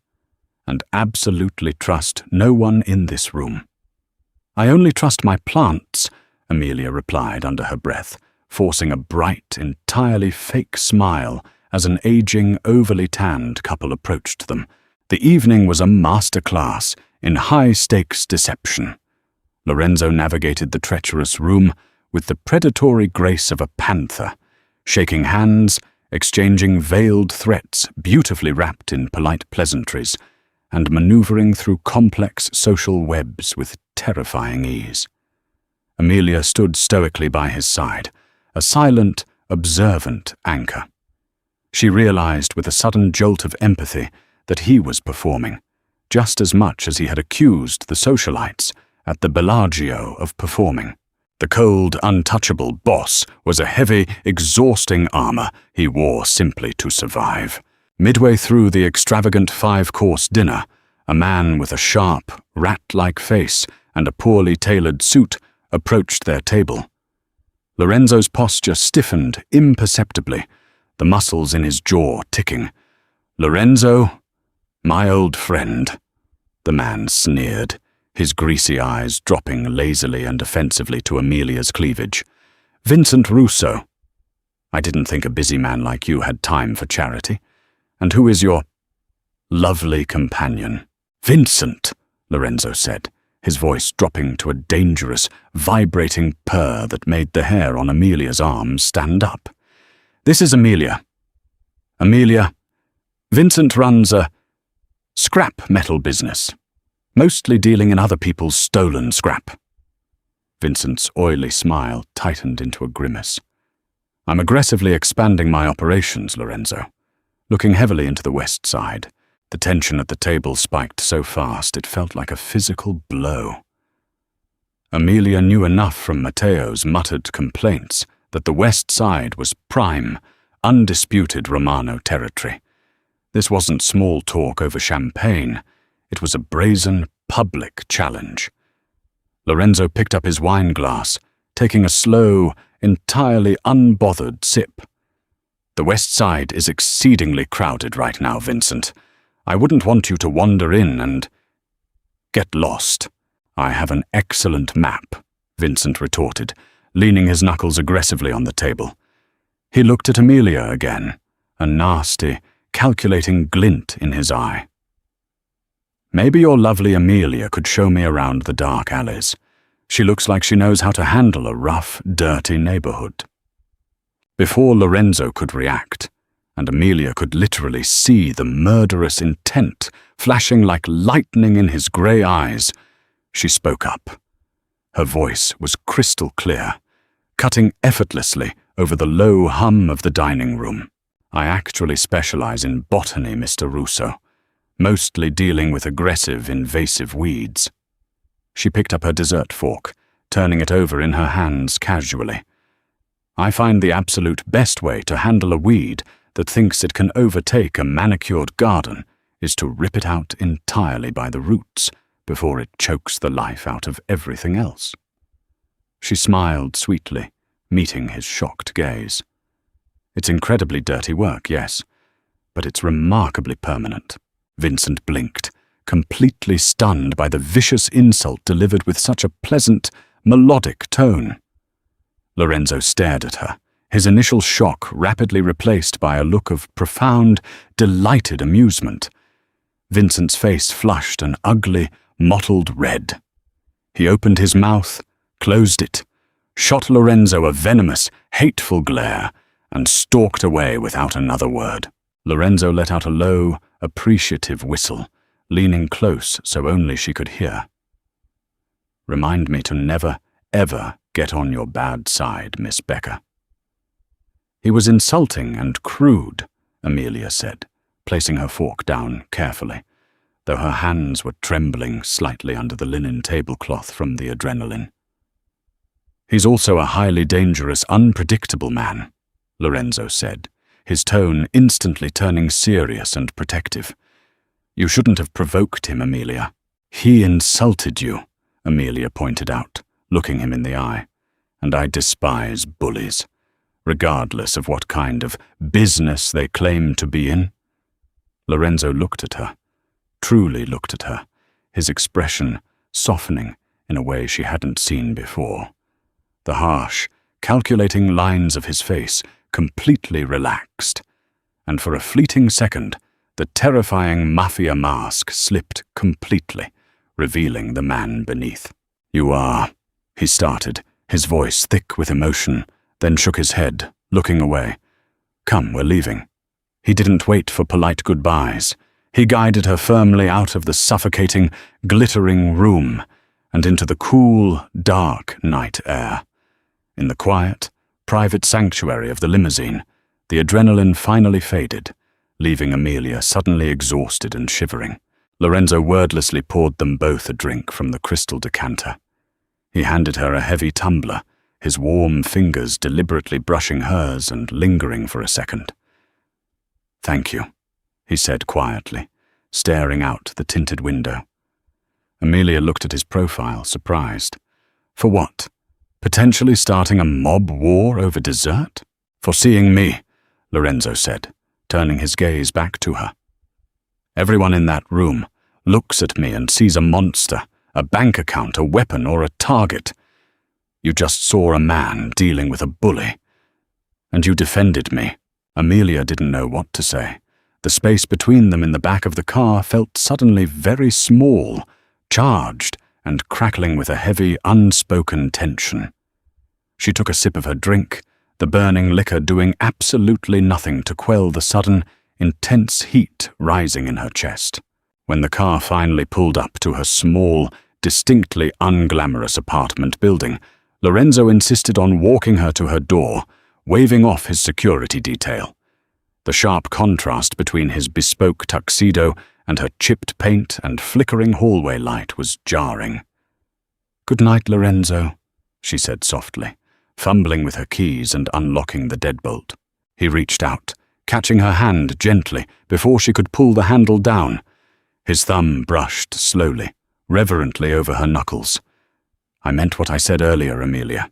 and absolutely trust no one in this room. I only trust my plants, Amelia replied under her breath, forcing a bright, entirely fake smile as an aging, overly tanned couple approached them. The evening was a masterclass in high-stakes deception. Lorenzo navigated the treacherous room with the predatory grace of a panther, shaking hands, exchanging veiled threats beautifully wrapped in polite pleasantries, and maneuvering through complex social webs with terrifying ease. Amelia stood stoically by his side, a silent, observant anchor. She realized with a sudden jolt of empathy that he was performing, just as much as he had accused the socialites at the Bellagio of performing. The cold, untouchable boss was a heavy, exhausting armor he wore simply to survive. Midway through the extravagant 5-course dinner, a man with a sharp, rat-like face and a poorly tailored suit approached their table. Lorenzo's posture stiffened imperceptibly, the muscles in his jaw ticking. "Lorenzo, my old friend," the man sneered, his greasy eyes dropping lazily and offensively to Amelia's cleavage. "Vincent Russo. I didn't think a busy man like you had time for charity. And who is your lovely companion?" "Vincent," Lorenzo said, his voice dropping to a dangerous, vibrating purr that made the hair on Amelia's arms stand up. "This is Amelia. Amelia, Vincent runs a scrap metal business, mostly dealing in other people's stolen scrap." Vincent's oily smile tightened into a grimace. "I'm aggressively expanding my operations, Lorenzo, looking heavily into the West Side." The tension at the table spiked so fast it felt like a physical blow. Amelia knew enough from Matteo's muttered complaints that the West Side was prime, undisputed Romano territory. This wasn't small talk over champagne. It was a brazen, public challenge. Lorenzo picked up his wine glass, taking a slow, entirely unbothered sip. "The West Side is exceedingly crowded right now, Vincent. I wouldn't want you to wander in and get lost." "I have an excellent map," Vincent retorted, leaning his knuckles aggressively on the table. He looked at Amelia again, a nasty, calculating glint in his eye. "Maybe your lovely Amelia could show me around the dark alleys. She looks like she knows how to handle a rough, dirty neighborhood." Before Lorenzo could react, and Amelia could literally see the murderous intent flashing like lightning in his grey eyes, she spoke up. Her voice was crystal clear, cutting effortlessly over the low hum of the dining room. "I actually specialize in botany, Mr. Russo, mostly dealing with aggressive, invasive weeds." She picked up her dessert fork, turning it over in her hands casually. "I find the absolute best way to handle a weed that thinks it can overtake a manicured garden is to rip it out entirely by the roots before it chokes the life out of everything else." She smiled sweetly, meeting his shocked gaze. "It's incredibly dirty work, yes, but it's remarkably permanent." Vincent blinked, completely stunned by the vicious insult delivered with such a pleasant, melodic tone. Lorenzo stared at her, his initial shock rapidly replaced by a look of profound, delighted amusement. Vincent's face flushed an ugly, mottled red. He opened his mouth, closed it, shot Lorenzo a venomous, hateful glare, and stalked away without another word. Lorenzo let out a low, appreciative whistle, leaning close so only she could hear. "Remind me to never, ever get on your bad side, Miss Becker." "He was insulting and crude," Amelia said, placing her fork down carefully, though her hands were trembling slightly under the linen tablecloth from the adrenaline. "He's also a highly dangerous, unpredictable man," Lorenzo said, his tone instantly turning serious and protective. "You shouldn't have provoked him, Amelia." "He insulted you," Amelia pointed out, looking him in the eye, and I despise bullies, regardless of what kind of business they claim to be in." Lorenzo looked at her, truly looked at her, his expression softening in a way she hadn't seen before. The harsh, calculating lines of his face completely relaxed, and for a fleeting second, the terrifying Mafia mask slipped completely, revealing the man beneath. "You are," he started, his voice thick with emotion, then shook his head, looking away. "Come, we're leaving." He didn't wait for polite goodbyes. He guided her firmly out of the suffocating, glittering room and into the cool, dark night air. In the quiet, private sanctuary of the limousine, the adrenaline finally faded, leaving Amelia suddenly exhausted and shivering. Lorenzo wordlessly poured them both a drink from the crystal decanter. He handed her a heavy tumbler, his warm fingers deliberately brushing hers and lingering for a second. "Thank you," he said quietly, staring out the tinted window. Amelia looked at his profile, surprised. For what? Potentially starting a mob war over dessert? "For seeing me," Lorenzo said, turning his gaze back to her. "Everyone in that room looks at me and sees a monster, a bank account, a weapon, or a target. You just saw a man dealing with a bully. And you defended me." Amelia didn't know what to say. The space between them in the back of the car felt suddenly very small, charged, and crackling with a heavy, unspoken tension. She took a sip of her drink, the burning liquor doing absolutely nothing to quell the sudden, intense heat rising in her chest. When the car finally pulled up to her small, distinctly unglamorous apartment building, Lorenzo insisted on walking her to her door, waving off his security detail. The sharp contrast between his bespoke tuxedo and her chipped paint and flickering hallway light was jarring. "Good night, Lorenzo," she said softly, fumbling with her keys and unlocking the deadbolt. He reached out, catching her hand gently before she could pull the handle down. His thumb brushed slowly, reverently over her knuckles. "I meant what I said earlier, Amelia.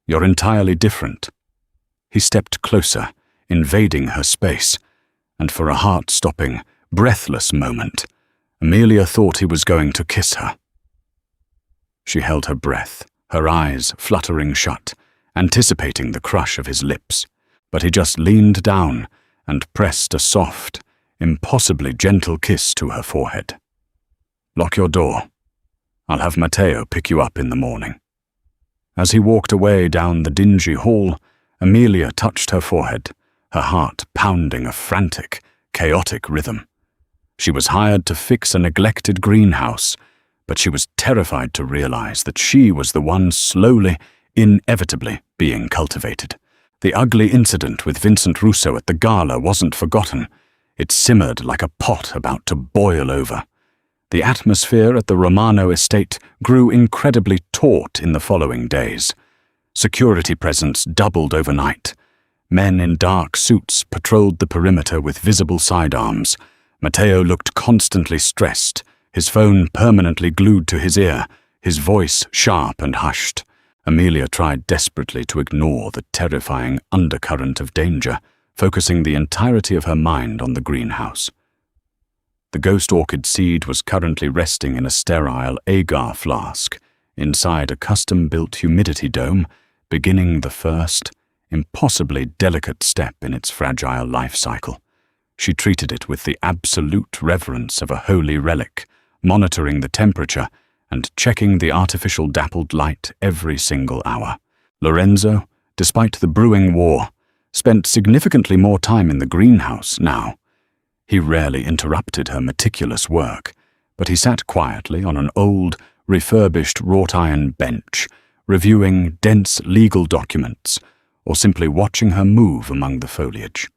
You're entirely different." He stepped closer, invading her space, and for a heart-stopping, breathless moment, Amelia thought he was going to kiss her. She held her breath, her eyes fluttering shut, anticipating the crush of his lips, but he just leaned down and pressed a soft, impossibly gentle kiss to her forehead. "Lock your door. I'll have Matteo pick you up in the morning." As he walked away down the dingy hall, Amelia touched her forehead, her heart pounding a frantic, chaotic rhythm. She was hired to fix a neglected greenhouse, but she was terrified to realize that she was the one slowly, inevitably being cultivated. The ugly incident with Vincent Russo at the gala wasn't forgotten. It simmered like a pot about to boil over. The atmosphere at the Romano estate grew incredibly taut in the following days. Security presence doubled overnight. Men in dark suits patrolled the perimeter with visible sidearms. Matteo looked constantly stressed, his phone permanently glued to his ear, his voice sharp and hushed. Amelia tried desperately to ignore the terrifying undercurrent of danger, focusing the entirety of her mind on the greenhouse. The ghost orchid seed was currently resting in a sterile agar flask inside a custom-built humidity dome, beginning the first, impossibly delicate step in its fragile life cycle. She treated it with the absolute reverence of a holy relic, monitoring the temperature and checking the artificial dappled light every single hour. Lorenzo, despite the brewing war, spent significantly more time in the greenhouse now. He rarely interrupted her meticulous work, but he sat quietly on an old, refurbished wrought-iron bench, reviewing dense legal documents, or simply watching her move among the foliage.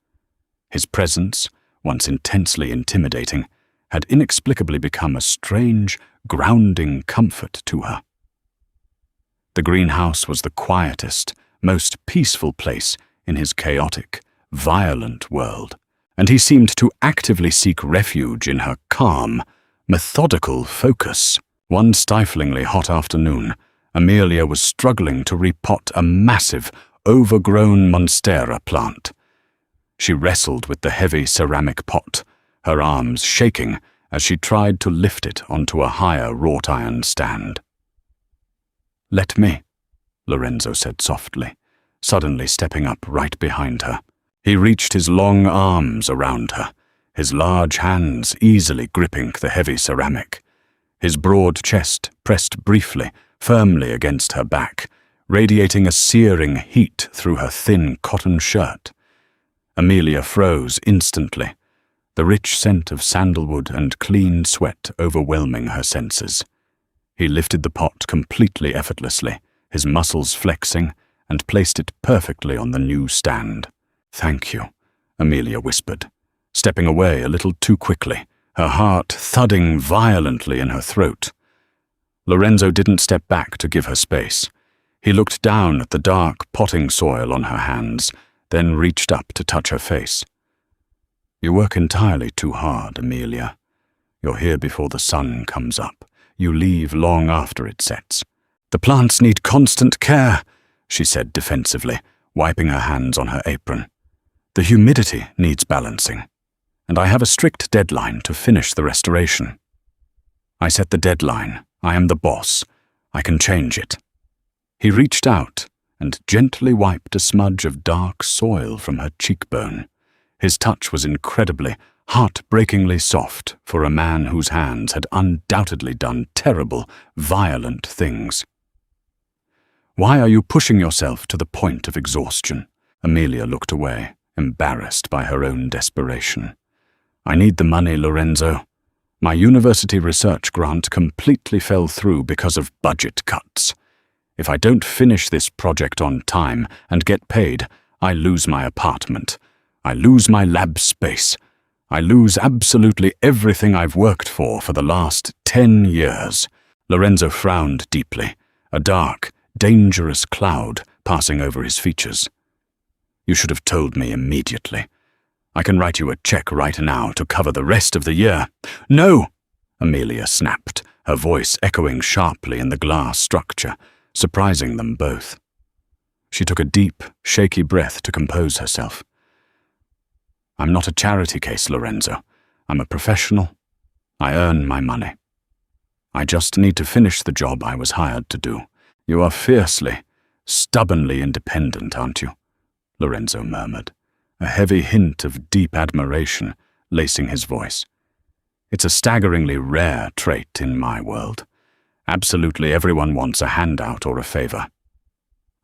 His presence, once intensely intimidating, had inexplicably become a strange, grounding comfort to her. The greenhouse was the quietest, most peaceful place in his chaotic, violent world, and he seemed to actively seek refuge in her calm, methodical focus. One stiflingly hot afternoon, Amelia was struggling to repot a massive, overgrown monstera plant. She wrestled with the heavy ceramic pot, her arms shaking as she tried to lift it onto a higher wrought iron stand. "Let me," Lorenzo said softly, suddenly stepping up right behind her. He reached his long arms around her, his large hands easily gripping the heavy ceramic. His broad chest pressed briefly, firmly against her back, radiating a searing heat through her thin cotton shirt. Amelia froze instantly, the rich scent of sandalwood and clean sweat overwhelming her senses. He lifted the pot completely effortlessly, his muscles flexing, and placed it perfectly on the new stand. "Thank you," Amelia whispered, stepping away a little too quickly, her heart thudding violently in her throat. Lorenzo didn't step back to give her space. He looked down at the dark potting soil on her hands, then reached up to touch her face. "You work entirely too hard, Amelia. You're here before the sun comes up. You leave long after it sets. The plants need constant care," she said defensively, wiping her hands on her apron. "The humidity needs balancing, and I have a strict deadline to finish the restoration." "I set the deadline. I am the boss. I can change it." He reached out and gently wiped a smudge of dark soil from her cheekbone. His touch was incredibly, heartbreakingly soft for a man whose hands had undoubtedly done terrible, violent things. "Why are you pushing yourself to the point of exhaustion?" Amelia looked away, embarrassed by her own desperation. "I need the money, Lorenzo. My university research grant completely fell through because of budget cuts. If I don't finish this project on time and get paid, I lose my apartment. I lose my lab space. I lose absolutely everything I've worked for the last 10 years. Lorenzo frowned deeply, a dark, dangerous cloud passing over his features. "You should have told me immediately. I can write you a check right now to cover the rest of the year." "No!" Amelia snapped, her voice echoing sharply in the glass structure, surprising them both. She took a deep, shaky breath to compose herself. "I'm not a charity case, Lorenzo. I'm a professional. I earn my money. I just need to finish the job I was hired to do. You are fiercely, stubbornly independent, aren't you?" Lorenzo murmured, a heavy hint of deep admiration lacing his voice. "It's a staggeringly rare trait in my world. Absolutely everyone wants a handout or a favor."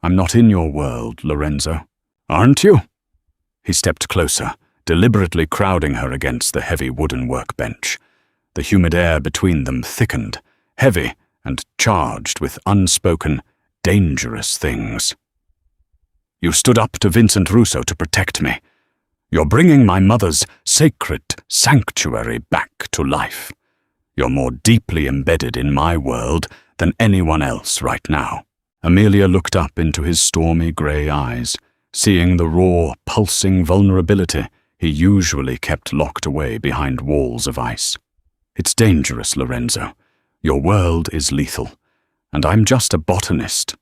"I'm not in your world, Lorenzo." "Aren't you?" He stepped closer, deliberately crowding her against the heavy wooden workbench. The humid air between them thickened, heavy and charged with unspoken, dangerous things. "You stood up to Vincent Russo to protect me. You're bringing my mother's sacred sanctuary back to life. You're more deeply embedded in my world than anyone else right now." Amelia looked up into his stormy grey eyes, seeing the raw, pulsing vulnerability he usually kept locked away behind walls of ice. "It's dangerous, Lorenzo. Your world is lethal, and I'm just a botanist."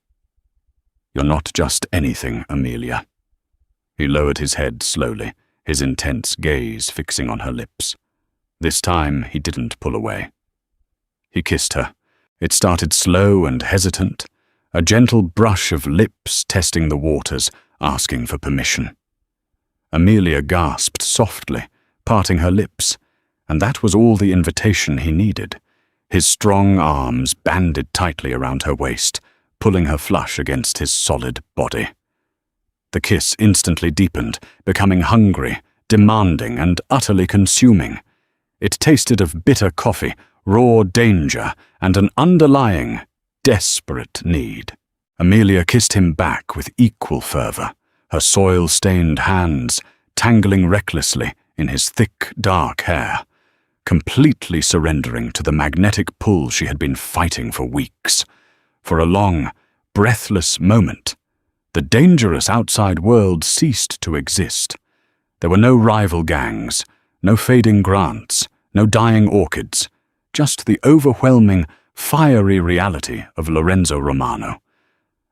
"You're not just anything, Amelia." He lowered his head slowly, his intense gaze fixing on her lips. This time he didn't pull away. He kissed her. It started slow and hesitant, a gentle brush of lips testing the waters, asking for permission. Amelia gasped softly, parting her lips, and that was all the invitation he needed. His strong arms banded tightly around her waist, pulling her flush against his solid body. The kiss instantly deepened, becoming hungry, demanding, and utterly consuming. It tasted of bitter coffee, raw danger, and an underlying, desperate need. Amelia kissed him back with equal fervor, her soil-stained hands tangling recklessly in his thick, dark hair, completely surrendering to the magnetic pull she had been fighting for weeks. For a long, breathless moment, the dangerous outside world ceased to exist. There were no rival gangs, no fading grants, no dying orchids, just the overwhelming, fiery reality of Lorenzo Romano.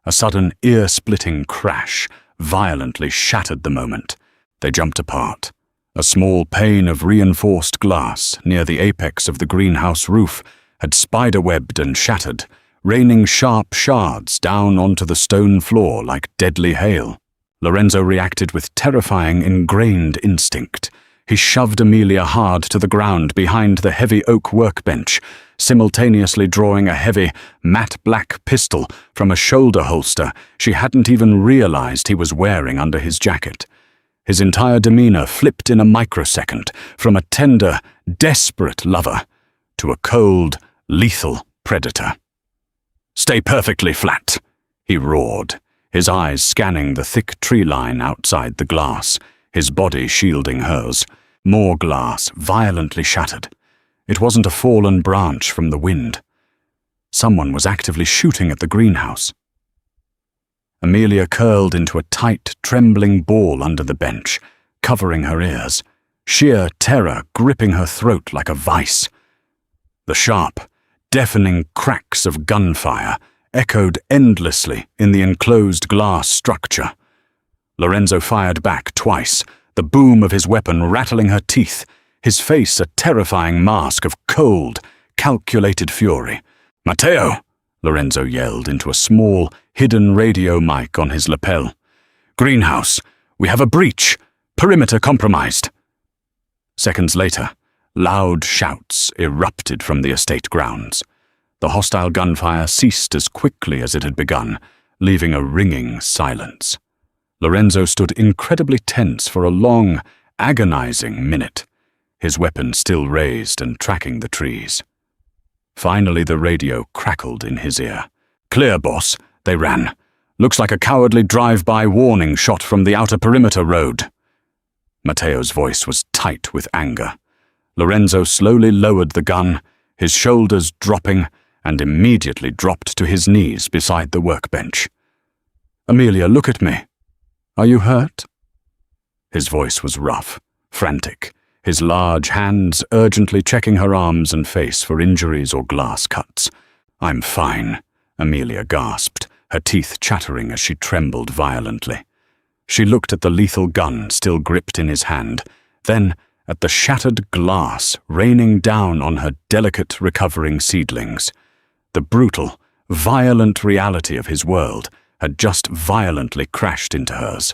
A sudden ear-splitting crash violently shattered the moment. They jumped apart. A small pane of reinforced glass near the apex of the greenhouse roof had spider-webbed and shattered, raining sharp shards down onto the stone floor like deadly hail. Lorenzo reacted with terrifying, ingrained instinct. He shoved Amelia hard to the ground behind the heavy oak workbench, simultaneously drawing a heavy, matte black pistol from a shoulder holster she hadn't even realized he was wearing under his jacket. His entire demeanor flipped in a microsecond from a tender, desperate lover to a cold, lethal predator. "Stay perfectly flat," he roared, his eyes scanning the thick tree line outside the glass, his body shielding hers. More glass violently shattered. It wasn't a fallen branch from the wind. Someone was actively shooting at the greenhouse. Amelia curled into a tight, trembling ball under the bench, covering her ears, sheer terror gripping her throat like a vice. The sharp, deafening cracks of gunfire echoed endlessly in the enclosed glass structure. Lorenzo fired back twice, the boom of his weapon rattling her teeth, his face a terrifying mask of cold, calculated fury. "Matteo!" Lorenzo yelled into a small, hidden radio mic on his lapel. "Greenhouse, we have a breach! Perimeter compromised!" Seconds later, loud shouts erupted from the estate grounds. The hostile gunfire ceased as quickly as it had begun, leaving a ringing silence. Lorenzo stood incredibly tense for a long, agonizing minute, his weapon still raised and tracking the trees. Finally, the radio crackled in his ear. "Clear, boss," they ran. "Looks like a cowardly drive-by warning shot from the outer perimeter road." Matteo's voice was tight with anger. Lorenzo slowly lowered the gun, his shoulders dropping, and immediately dropped to his knees beside the workbench. "Amelia, look at me. Are you hurt?" His voice was rough, frantic, his large hands urgently checking her arms and face for injuries or glass cuts. "I'm fine," Amelia gasped, her teeth chattering as she trembled violently. She looked at the lethal gun still gripped in his hand, then at the shattered glass raining down on her delicate, recovering seedlings. The brutal, violent reality of his world had just violently crashed into hers.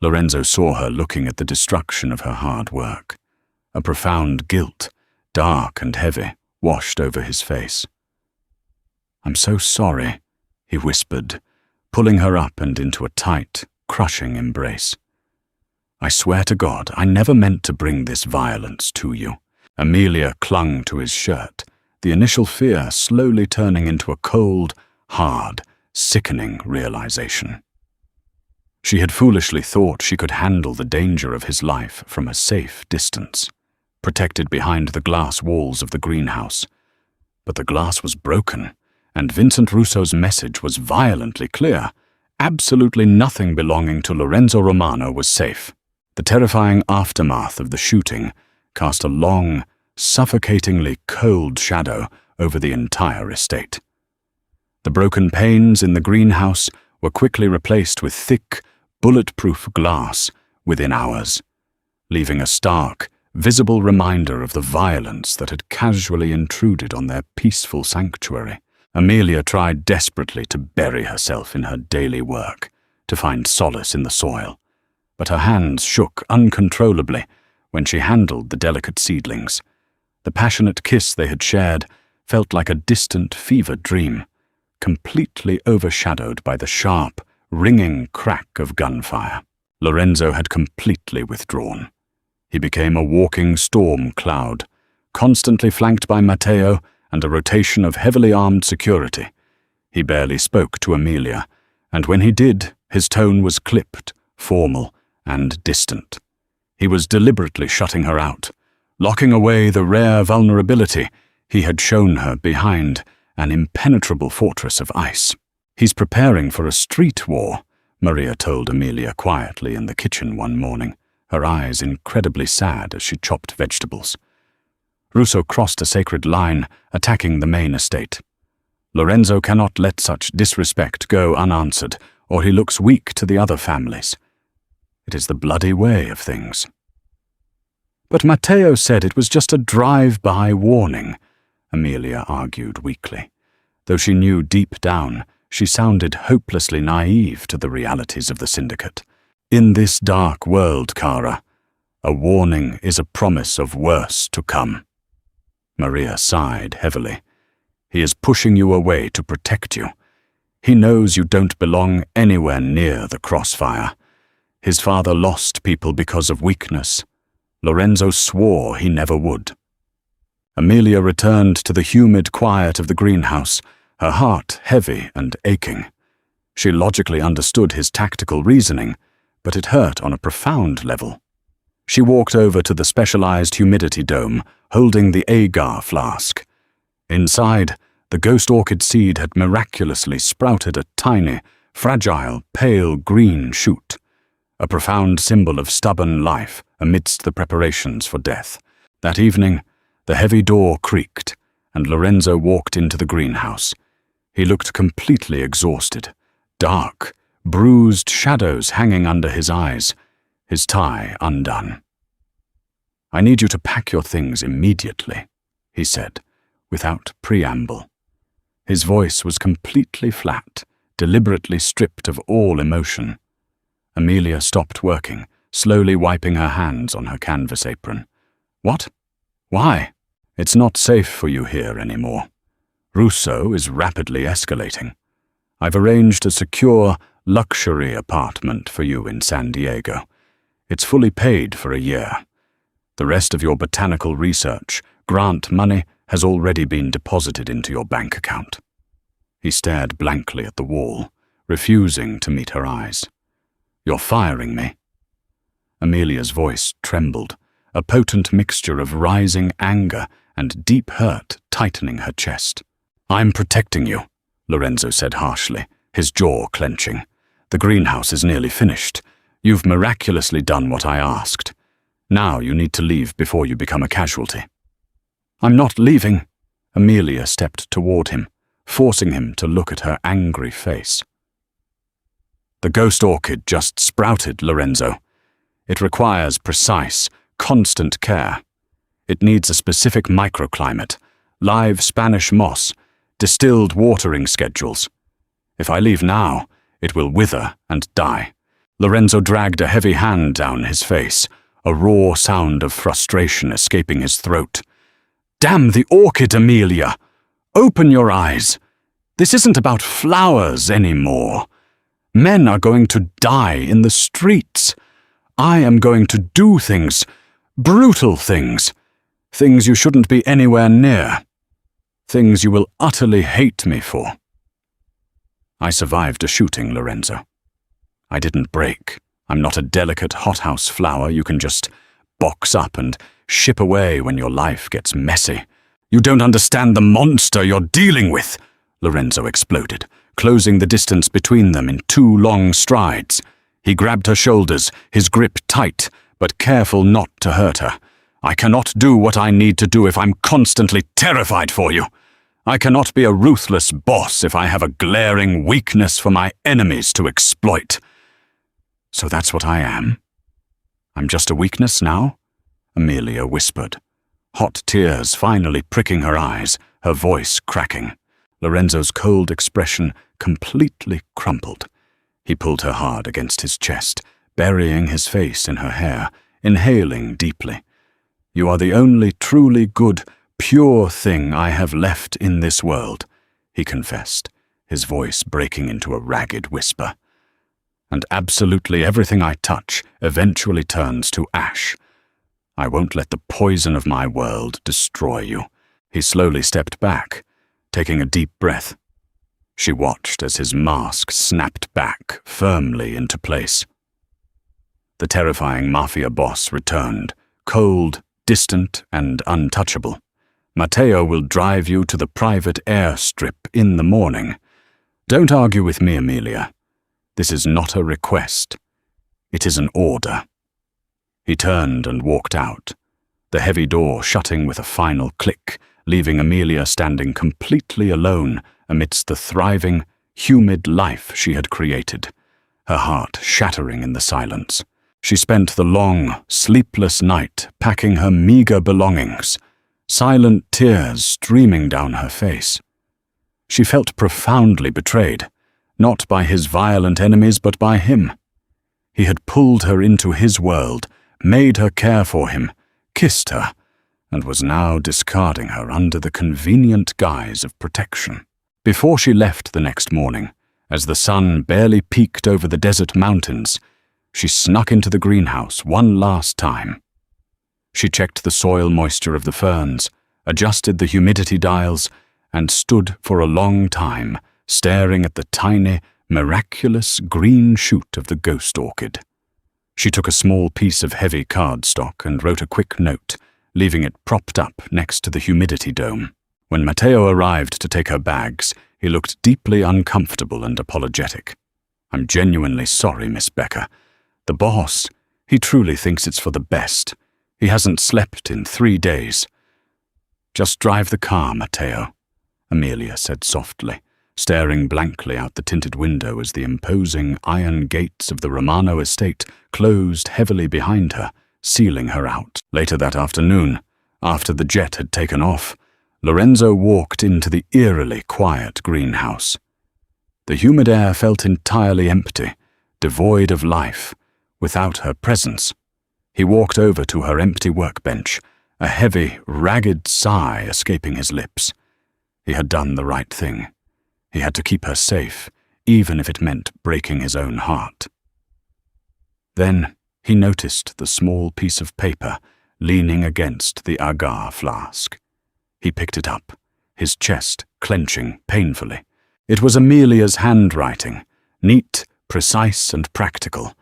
Lorenzo saw her looking at the destruction of her hard work. A profound guilt, dark and heavy, washed over his face. "I'm so sorry," he whispered, pulling her up and into a tight, crushing embrace. "I swear to God, I never meant to bring this violence to you." Amelia clung to his shirt, the initial fear slowly turning into a cold, hard, sickening realization. She had foolishly thought she could handle the danger of his life from a safe distance, protected behind the glass walls of the greenhouse. But the glass was broken, and Vincent Russo's message was violently clear. Absolutely nothing belonging to Lorenzo Romano was safe. The terrifying aftermath of the shooting cast a long, suffocatingly cold shadow over the entire estate. The broken panes in the greenhouse were quickly replaced with thick, bulletproof glass within hours, leaving a stark, visible reminder of the violence that had casually intruded on their peaceful sanctuary. Amelia tried desperately to bury herself in her daily work, to find solace in the soil, but her hands shook uncontrollably when she handled the delicate seedlings. The passionate kiss they had shared felt like a distant, fevered dream, completely overshadowed by the sharp, ringing crack of gunfire. Lorenzo had completely withdrawn. He became a walking storm cloud, constantly flanked by Matteo and a rotation of heavily armed security. He barely spoke to Amelia, and when he did, his tone was clipped, formal, and distant. He was deliberately shutting her out, locking away the rare vulnerability he had shown her behind an impenetrable fortress of ice. "He's preparing for a street war," Maria told Amelia quietly in the kitchen one morning, her eyes incredibly sad as she chopped vegetables. Russo crossed a sacred line, attacking the main estate. Lorenzo cannot let such disrespect go unanswered, or he looks weak to the other families. It is the bloody way of things. But Matteo said it was just a drive-by warning, Amelia argued weakly. Though she knew deep down, she sounded hopelessly naive to the realities of the syndicate. In this dark world, Cara, a warning is a promise of worse to come. Maria sighed heavily. He is pushing you away to protect you. He knows you don't belong anywhere near the crossfire. His father lost people because of weakness. Lorenzo swore he never would. Amelia returned to the humid quiet of the greenhouse, her heart heavy and aching. She logically understood his tactical reasoning, but it hurt on a profound level. She walked over to the specialized humidity dome, holding the agar flask. Inside, the ghost orchid seed had miraculously sprouted a tiny, fragile, pale green shoot, a profound symbol of stubborn life amidst the preparations for death. That evening, the heavy door creaked, and Lorenzo walked into the greenhouse. He looked completely exhausted, dark, bruised shadows hanging under his eyes, his tie undone. "I need you to pack your things immediately," he said, without preamble. His voice was completely flat, deliberately stripped of all emotion. Amelia stopped working, slowly wiping her hands on her canvas apron. "What? Why? It's not safe for you here anymore. Russo is rapidly escalating. I've arranged a secure, luxury apartment for you in San Diego. It's fully paid for a year. The rest of your botanical research, grant money, has already been deposited into your bank account." He stared blankly at the wall, refusing to meet her eyes. "You're firing me?" Amelia's voice trembled, a potent mixture of rising anger and deep hurt tightening her chest. "I'm protecting you," Lorenzo said harshly, his jaw clenching. "The greenhouse is nearly finished. You've miraculously done what I asked. Now you need to leave before you become a casualty." "I'm not leaving." Amelia stepped toward him, forcing him to look at her angry face. "The ghost orchid just sprouted, Lorenzo. It requires precise, constant care. It needs a specific microclimate, live Spanish moss, distilled watering schedules. If I leave now, it will wither and die." Lorenzo dragged a heavy hand down his face, a raw sound of frustration escaping his throat. "Damn the orchid, Amelia! Open your eyes! This isn't about flowers anymore. Men are going to die in the streets. I am going to do things, brutal things, things you shouldn't be anywhere near, things you will utterly hate me for." "I survived a shooting, Lorenzo. I didn't break. I'm not a delicate hothouse flower you can just box up and ship away when your life gets messy. You don't understand the monster you're dealing with," Lorenzo exploded, closing the distance between them in 2 long strides. He grabbed her shoulders, his grip tight, but careful not to hurt her. "I cannot do what I need to do if I'm constantly terrified for you. I cannot be a ruthless boss if I have a glaring weakness for my enemies to exploit." "So that's what I am? I'm just a weakness now?" Amelia whispered, hot tears finally pricking her eyes, her voice cracking. Lorenzo's cold expression completely crumpled. He pulled her hard against his chest, burying his face in her hair, inhaling deeply. "You are the only truly good, pure thing I have left in this world," he confessed, his voice breaking into a ragged whisper. "And absolutely everything I touch eventually turns to ash. I won't let the poison of my world destroy you." He slowly stepped back, taking a deep breath. She watched as his mask snapped back firmly into place. The terrifying Mafia boss returned, cold, distant, and untouchable. "Matteo will drive you to the private airstrip in the morning. Don't argue with me, Amelia. This is not a request. It is an order." He turned and walked out. the heavy door shutting with a final click, leaving Amelia standing completely alone amidst the thriving, humid life she had created, her heart shattering in the silence. She spent the long, sleepless night packing her meager belongings, silent tears streaming down her face. She felt profoundly betrayed, not by his violent enemies but by him. He had pulled her into his world, made her care for him, kissed her, and was now discarding her under the convenient guise of protection. Before she left the next morning, as the sun barely peeked over the desert mountains, she snuck into the greenhouse one last time. She checked the soil moisture of the ferns, adjusted the humidity dials, and stood for a long time, staring at the tiny, miraculous green shoot of the ghost orchid. She took a small piece of heavy cardstock and wrote a quick note, leaving it propped up next to the humidity dome. When Matteo arrived to take her bags, he looked deeply uncomfortable and apologetic. "I'm genuinely sorry, Miss Becker. The boss, he truly thinks it's for the best. He hasn't slept in 3 days." "Just drive the car, Matteo," Amelia said softly, staring blankly out the tinted window as the imposing iron gates of the Romano estate closed heavily behind her, sealing her out. Later that afternoon, after the jet had taken off, Lorenzo walked into the eerily quiet greenhouse. The humid air felt entirely empty, devoid of life, without her presence. He walked over to her empty workbench, a heavy, ragged sigh escaping his lips. He had done the right thing. He had to keep her safe, even if it meant breaking his own heart. Then he noticed the small piece of paper leaning against the agar flask. He picked it up, his chest clenching painfully. It was Amelia's handwriting, neat, precise, and practical.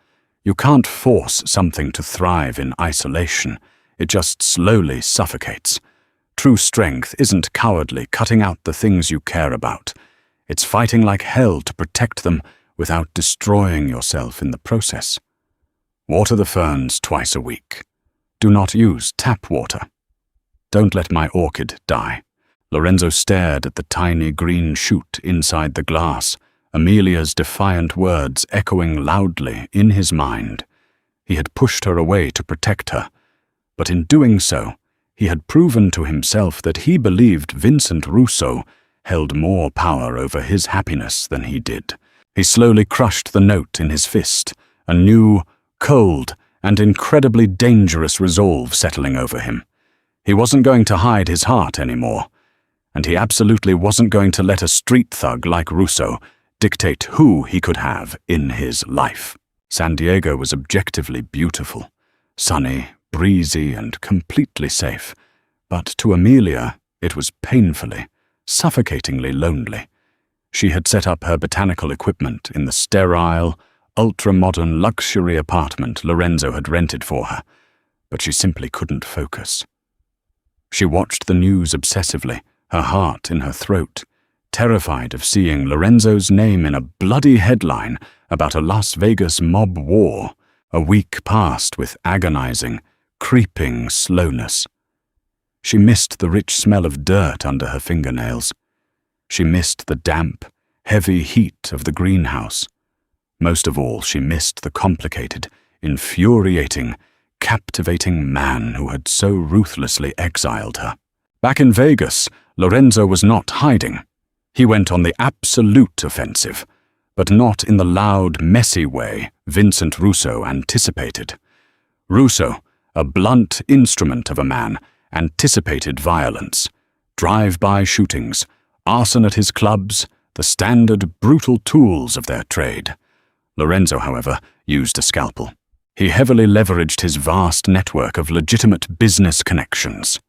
You can't force something to thrive in isolation. It just slowly suffocates. True strength isn't cowardly cutting out the things you care about. It's fighting like hell to protect them without destroying yourself in the process. Water the ferns twice a week. Do not use tap water. Don't let my orchid die. Lorenzo stared at the tiny green shoot inside the glass, Amelia's defiant words echoing loudly in his mind. He had pushed her away to protect her, but in doing so, he had proven to himself that he believed Vincent Russo held more power over his happiness than he did. He slowly crushed the note in his fist, a new, cold, and incredibly dangerous resolve settling over him. He wasn't going to hide his heart anymore, and he absolutely wasn't going to let a street thug like Russo dictate who he could have in his life. San Diego was objectively beautiful, sunny, breezy, and completely safe, but to Amelia it was painfully, suffocatingly lonely. She had set up her botanical equipment in the sterile, ultra-modern luxury apartment Lorenzo had rented for her, but she simply couldn't focus. She watched the news obsessively, her heart in her throat, terrified of seeing Lorenzo's name in a bloody headline about a Las Vegas mob war. A week passed with agonizing, creeping slowness. She missed the rich smell of dirt under her fingernails. She missed the damp, heavy heat of the greenhouse. Most of all, she missed the complicated, infuriating, captivating man who had so ruthlessly exiled her. Back in Vegas, Lorenzo was not hiding. He went on the absolute offensive, but not in the loud, messy way Vincent Russo anticipated. Russo, a blunt instrument of a man, anticipated violence, drive-by shootings, arson at his clubs, the standard brutal tools of their trade. Lorenzo, however, used a scalpel. He heavily leveraged his vast network of legitimate business connections.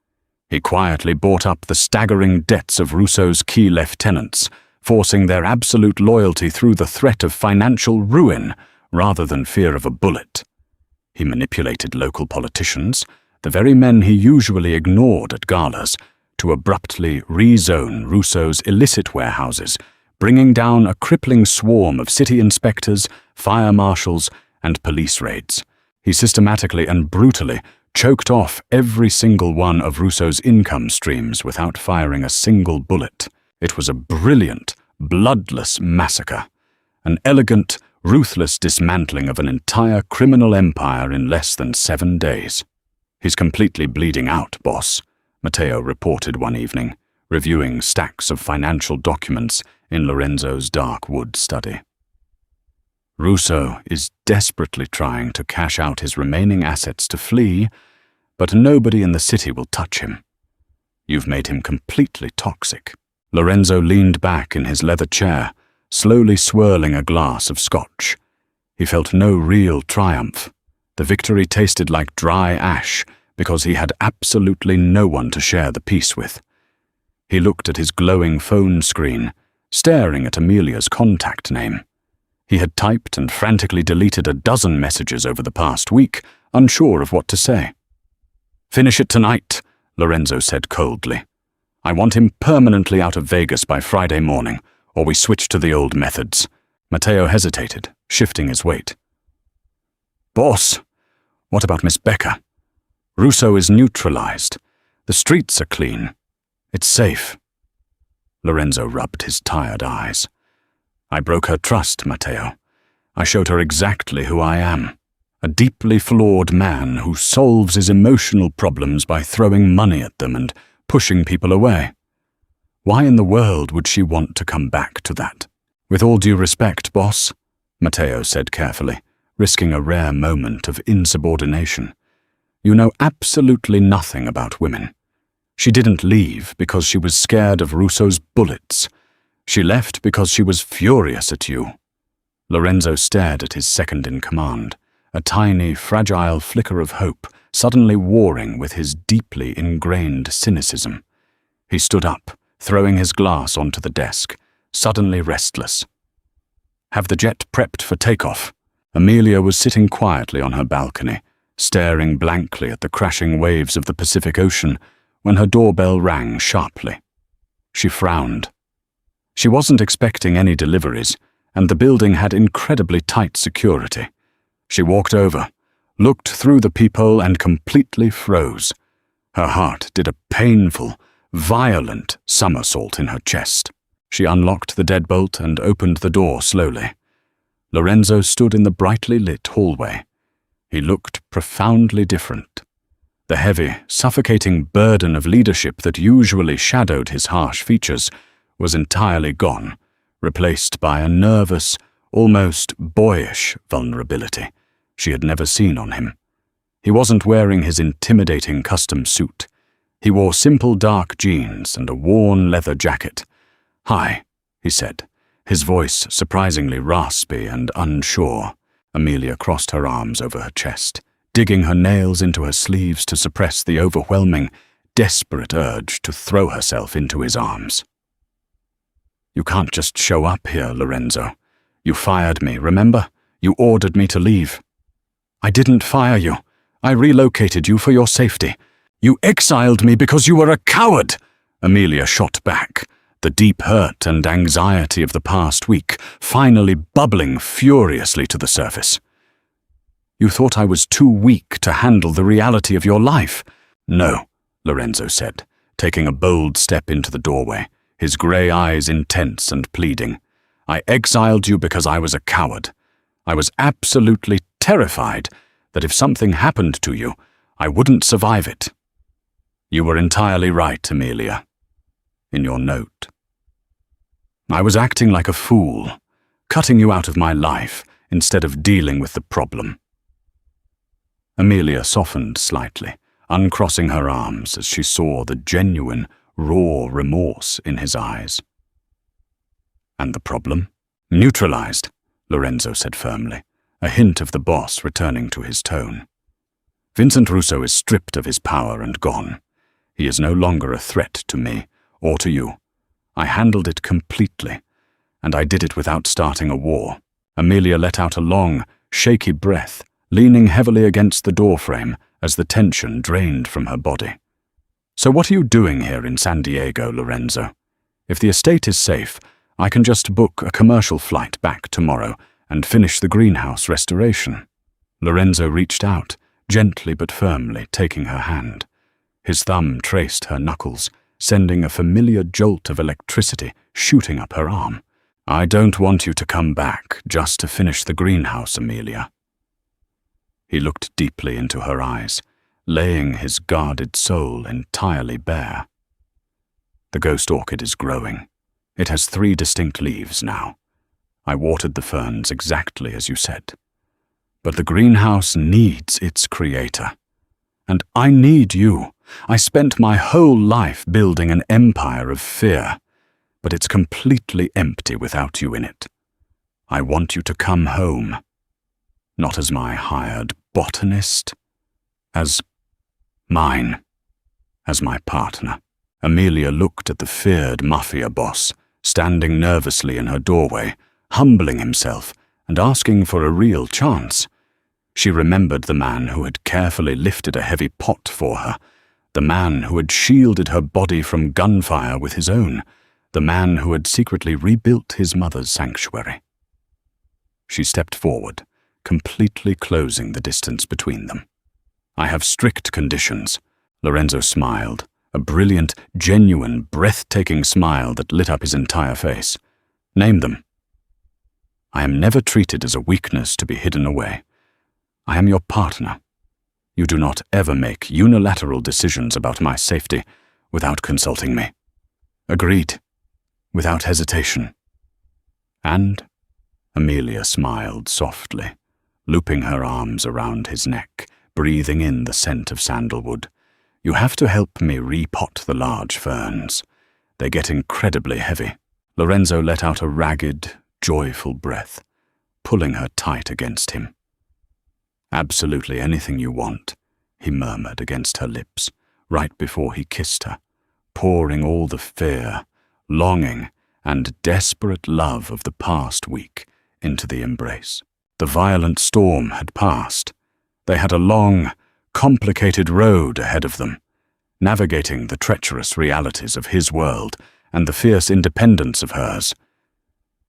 He quietly bought up the staggering debts of Russo's key lieutenants, forcing their absolute loyalty through the threat of financial ruin rather than fear of a bullet. He manipulated local politicians, the very men he usually ignored at galas, to abruptly rezone Russo's illicit warehouses, bringing down a crippling swarm of city inspectors, fire marshals, and police raids. He systematically and brutally choked off every single one of Russo's income streams without firing a single bullet. It was a brilliant, bloodless massacre, an elegant, ruthless dismantling of an entire criminal empire in less than 7 days. "He's completely bleeding out, boss," Matteo reported one evening, reviewing stacks of financial documents in Lorenzo's dark wood study. "Russo is desperately trying to cash out his remaining assets to flee, but nobody in the city will touch him. You've made him completely toxic." Lorenzo leaned back in his leather chair, slowly swirling a glass of scotch. He felt no real triumph. The victory tasted like dry ash because he had absolutely no one to share the peace with. He looked at his glowing phone screen, staring at Amelia's contact name. He had typed and frantically deleted a dozen messages over the past week, unsure of what to say. "Finish it tonight," Lorenzo said coldly. "I want him permanently out of Vegas by Friday morning, or we switch to the old methods." Matteo hesitated, shifting his weight. "Boss, what about Miss Becker? Russo is neutralized. The streets are clean. It's safe." Lorenzo rubbed his tired eyes. "I broke her trust, Matteo. I showed her exactly who I am. A deeply flawed man who solves his emotional problems by throwing money at them and pushing people away. Why in the world would she want to come back to that?" "With all due respect, boss," Matteo said carefully, risking a rare moment of insubordination, "you know absolutely nothing about women. She didn't leave because she was scared of Russo's bullets. She left because she was furious at you." Lorenzo stared at his second-in-command, a tiny, fragile flicker of hope suddenly warring with his deeply ingrained cynicism. He stood up, throwing his glass onto the desk, suddenly restless. "Have the jet prepped for takeoff." Amelia was sitting quietly on her balcony, staring blankly at the crashing waves of the Pacific Ocean when her doorbell rang sharply. She frowned. She wasn't expecting any deliveries, and the building had incredibly tight security. She walked over, looked through the peephole and completely froze. Her heart did a painful, violent somersault in her chest. She unlocked the deadbolt and opened the door slowly. Lorenzo stood in the brightly lit hallway. He looked profoundly different. The heavy, suffocating burden of leadership that usually shadowed his harsh features was entirely gone, replaced by a nervous, almost boyish vulnerability she had never seen on him. He wasn't wearing his intimidating custom suit. He wore simple dark jeans and a worn leather jacket. "Hi," he said, his voice surprisingly raspy and unsure. Amelia crossed her arms over her chest, digging her nails into her sleeves to suppress the overwhelming, desperate urge to throw herself into his arms. "You can't just show up here, Lorenzo. You fired me, remember? You ordered me to leave." "I didn't fire you. I relocated you for your safety." "You exiled me because you were a coward!" Amelia shot back, the deep hurt and anxiety of the past week finally bubbling furiously to the surface. "You thought I was too weak to handle the reality of your life." "No," Lorenzo said, taking a bold step into the doorway, his grey eyes intense and pleading. "I exiled you because I was a coward. I was absolutely terrified that if something happened to you, I wouldn't survive it. You were entirely right, Amelia, in your note. I was acting like a fool, cutting you out of my life instead of dealing with the problem." Amelia softened slightly, uncrossing her arms as she saw the genuine, raw remorse in his eyes. "And the problem?" "Neutralized," Lorenzo said firmly, a hint of the boss returning to his tone. "Vincent Russo is stripped of his power and gone. He is no longer a threat to me or to you. I handled it completely, and I did it without starting a war." Amelia let out a long, shaky breath, leaning heavily against the doorframe as the tension drained from her body. "So what are you doing here in San Diego, Lorenzo? If the estate is safe, I can just book a commercial flight back tomorrow and finish the greenhouse restoration." Lorenzo reached out, gently but firmly taking her hand. His thumb traced her knuckles, sending a familiar jolt of electricity shooting up her arm. "I don't want you to come back just to finish the greenhouse, Amelia." He looked deeply into her eyes, laying his guarded soul entirely bare. "The ghost orchid is growing. It has 3 distinct leaves now. I watered the ferns exactly as you said. But the greenhouse needs its creator. And I need you. I spent my whole life building an empire of fear, but it's completely empty without you in it. I want you to come home. Not as my hired botanist, as mine, as my partner." Amelia looked at the feared Mafia boss, standing nervously in her doorway, humbling himself and asking for a real chance. She remembered the man who had carefully lifted a heavy pot for her, the man who had shielded her body from gunfire with his own, the man who had secretly rebuilt his mother's sanctuary. She stepped forward, completely closing the distance between them. "I have strict conditions." Lorenzo smiled, a brilliant, genuine, breathtaking smile that lit up his entire face. "Name them." "I am never treated as a weakness to be hidden away. I am your partner. You do not ever make unilateral decisions about my safety without consulting me." "Agreed, without hesitation." "And?" Amelia smiled softly, looping her arms around his neck, breathing in the scent of sandalwood. "You have to help me repot the large ferns. They get incredibly heavy." Lorenzo let out a ragged, joyful breath, pulling her tight against him. "Absolutely anything you want," he murmured against her lips, right before he kissed her, pouring all the fear, longing, and desperate love of the past week into the embrace. The violent storm had passed. They had a long, complicated road ahead of them, navigating the treacherous realities of his world and the fierce independence of hers.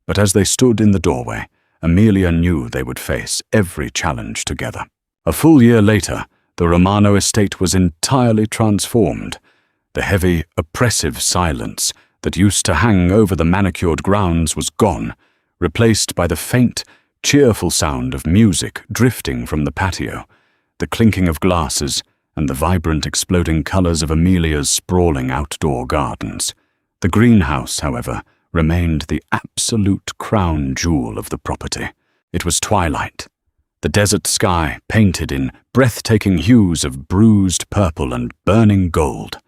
But as they stood in the doorway, Amelia knew they would face every challenge together. A full year later, the Romano estate was entirely transformed. The heavy, oppressive silence that used to hang over the manicured grounds was gone, replaced by the faint, cheerful sound of music drifting from the patio, the clinking of glasses, and the vibrant exploding colors of Amelia's sprawling outdoor gardens. The greenhouse, however, remained the absolute crown jewel of the property. It was twilight, the desert sky painted in breathtaking hues of bruised purple and burning gold.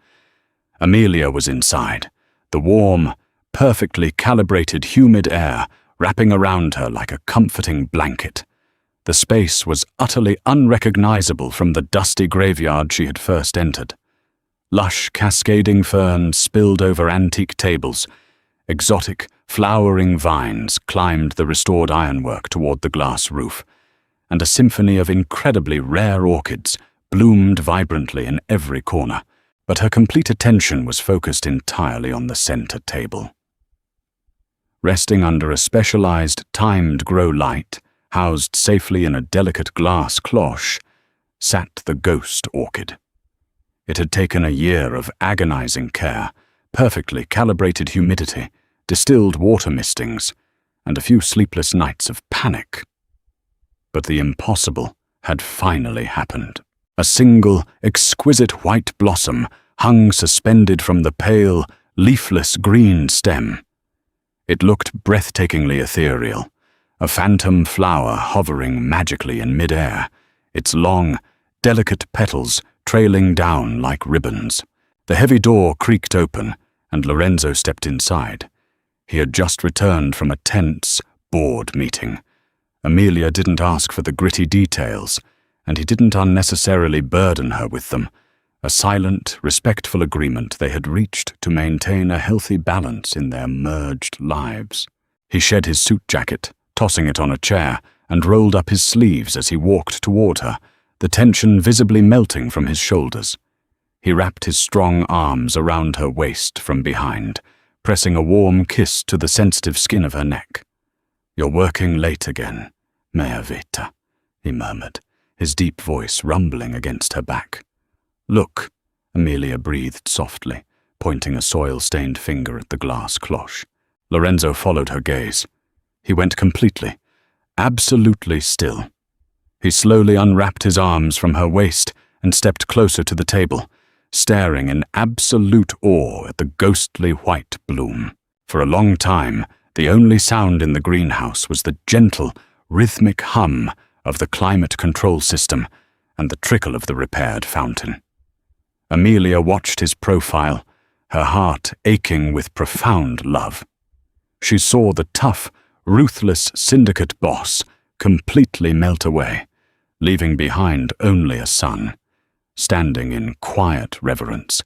Amelia was inside, the warm, perfectly calibrated humid air wrapping around her like a comforting blanket. The space was utterly unrecognizable from the dusty graveyard she had first entered. Lush, cascading ferns spilled over antique tables. Exotic, flowering vines climbed the restored ironwork toward the glass roof, and a symphony of incredibly rare orchids bloomed vibrantly in every corner, but her complete attention was focused entirely on the center table. Resting under a specialized timed grow light, housed safely in a delicate glass cloche, sat the ghost orchid. It had taken a year of agonizing care, perfectly calibrated humidity, distilled water mistings, and a few sleepless nights of panic. But the impossible had finally happened. A single, exquisite white blossom hung suspended from the pale, leafless green stem. It looked breathtakingly ethereal, a phantom flower hovering magically in midair, its long, delicate petals trailing down like ribbons. The heavy door creaked open, and Lorenzo stepped inside. He had just returned from a tense board meeting. Amelia didn't ask for the gritty details, and he didn't unnecessarily burden her with them. A silent, respectful agreement they had reached to maintain a healthy balance in their merged lives. He shed his suit jacket, tossing it on a chair, and rolled up his sleeves as he walked toward her, the tension visibly melting from his shoulders. He wrapped his strong arms around her waist from behind, pressing a warm kiss to the sensitive skin of her neck. "You're working late again, mea vita," he murmured, his deep voice rumbling against her back. "Look," Amelia breathed softly, pointing a soil-stained finger at the glass cloche. Lorenzo followed her gaze. He went completely, absolutely still. He slowly unwrapped his arms from her waist and stepped closer to the table, staring in absolute awe at the ghostly white bloom. For a long time, the only sound in the greenhouse was the gentle, rhythmic hum of the climate control system and the trickle of the repaired fountain. Amelia watched his profile, her heart aching with profound love. She saw the tough, ruthless syndicate boss completely melt away, leaving behind only a son, standing in quiet reverence,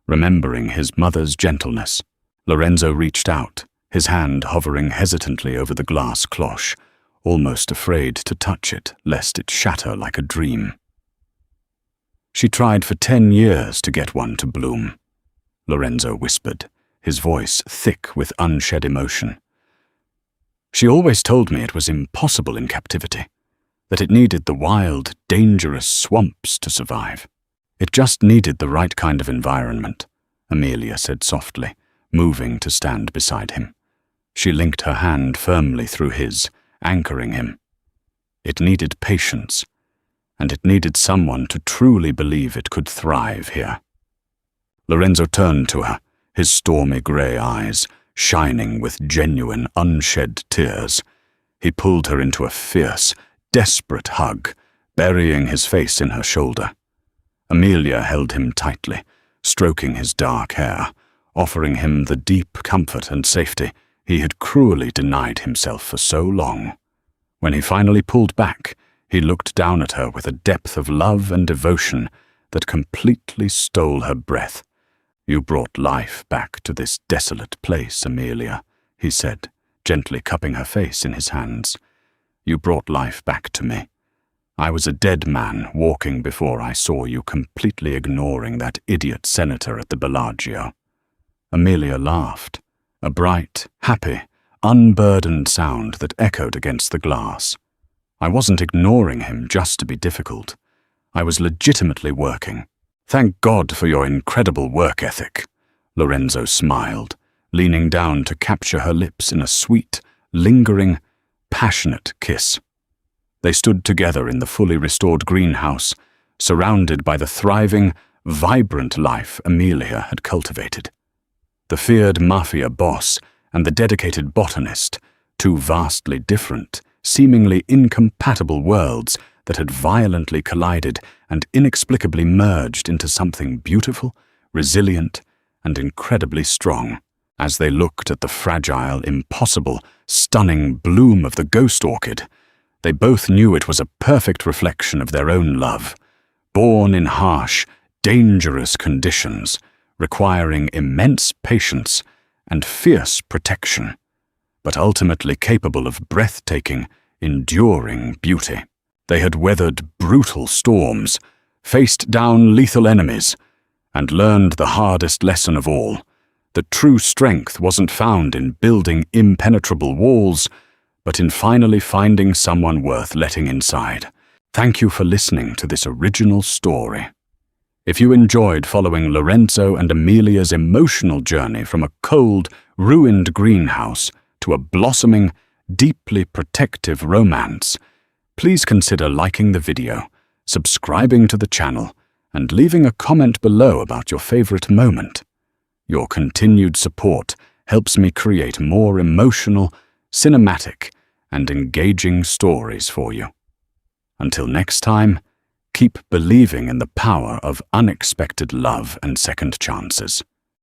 remembering his mother's gentleness. Lorenzo reached out, his hand hovering hesitantly over the glass cloche, almost afraid to touch it lest it shatter like a dream. "She tried for 10 years to get one to bloom," Lorenzo whispered, his voice thick with unshed emotion. "She always told me it was impossible in captivity, that it needed the wild, dangerous swamps to survive. It just needed the right kind of environment," Amelia said softly, moving to stand beside him. She linked her hand firmly through his, anchoring him. It needed patience, and it needed someone to truly believe it could thrive here. Lorenzo turned to her, his stormy grey eyes shining with genuine, unshed tears. He pulled her into a fierce, desperate hug, burying his face in her shoulder. Amelia held him tightly, stroking his dark hair, offering him the deep comfort and safety he had cruelly denied himself for so long. When he finally pulled back, he looked down at her with a depth of love and devotion that completely stole her breath. "You brought life back to this desolate place, Amelia," he said, gently cupping her face in his hands. "You brought life back to me. I was a dead man walking before I saw you completely ignoring that idiot senator at the Bellagio." Amelia laughed, a bright, happy, unburdened sound that echoed against the glass. "I wasn't ignoring him just to be difficult. I was legitimately working. Thank God for your incredible work ethic." Lorenzo smiled, leaning down to capture her lips in a sweet, lingering, passionate kiss. They stood together in the fully restored greenhouse, surrounded by the thriving, vibrant life Amelia had cultivated. The feared Mafia boss and the dedicated botanist, two vastly different, seemingly incompatible worlds that had violently collided and inexplicably merged into something beautiful, resilient, and incredibly strong. As they looked at the fragile, impossible, stunning bloom of the ghost orchid, they both knew it was a perfect reflection of their own love, born in harsh, dangerous conditions, requiring immense patience and fierce protection, but ultimately capable of breathtaking, enduring beauty. They had weathered brutal storms, faced down lethal enemies, and learned the hardest lesson of all, that true strength wasn't found in building impenetrable walls, but in finally finding someone worth letting inside. Thank you for listening to this original story. If you enjoyed following Lorenzo and Amelia's emotional journey from a cold, ruined greenhouse to a blossoming, deeply protective romance, please consider liking the video, subscribing to the channel, and leaving a comment below about your favorite moment. Your continued support helps me create more emotional, cinematic, and engaging stories for you. Until next time, keep believing in the power of unexpected love and second chances.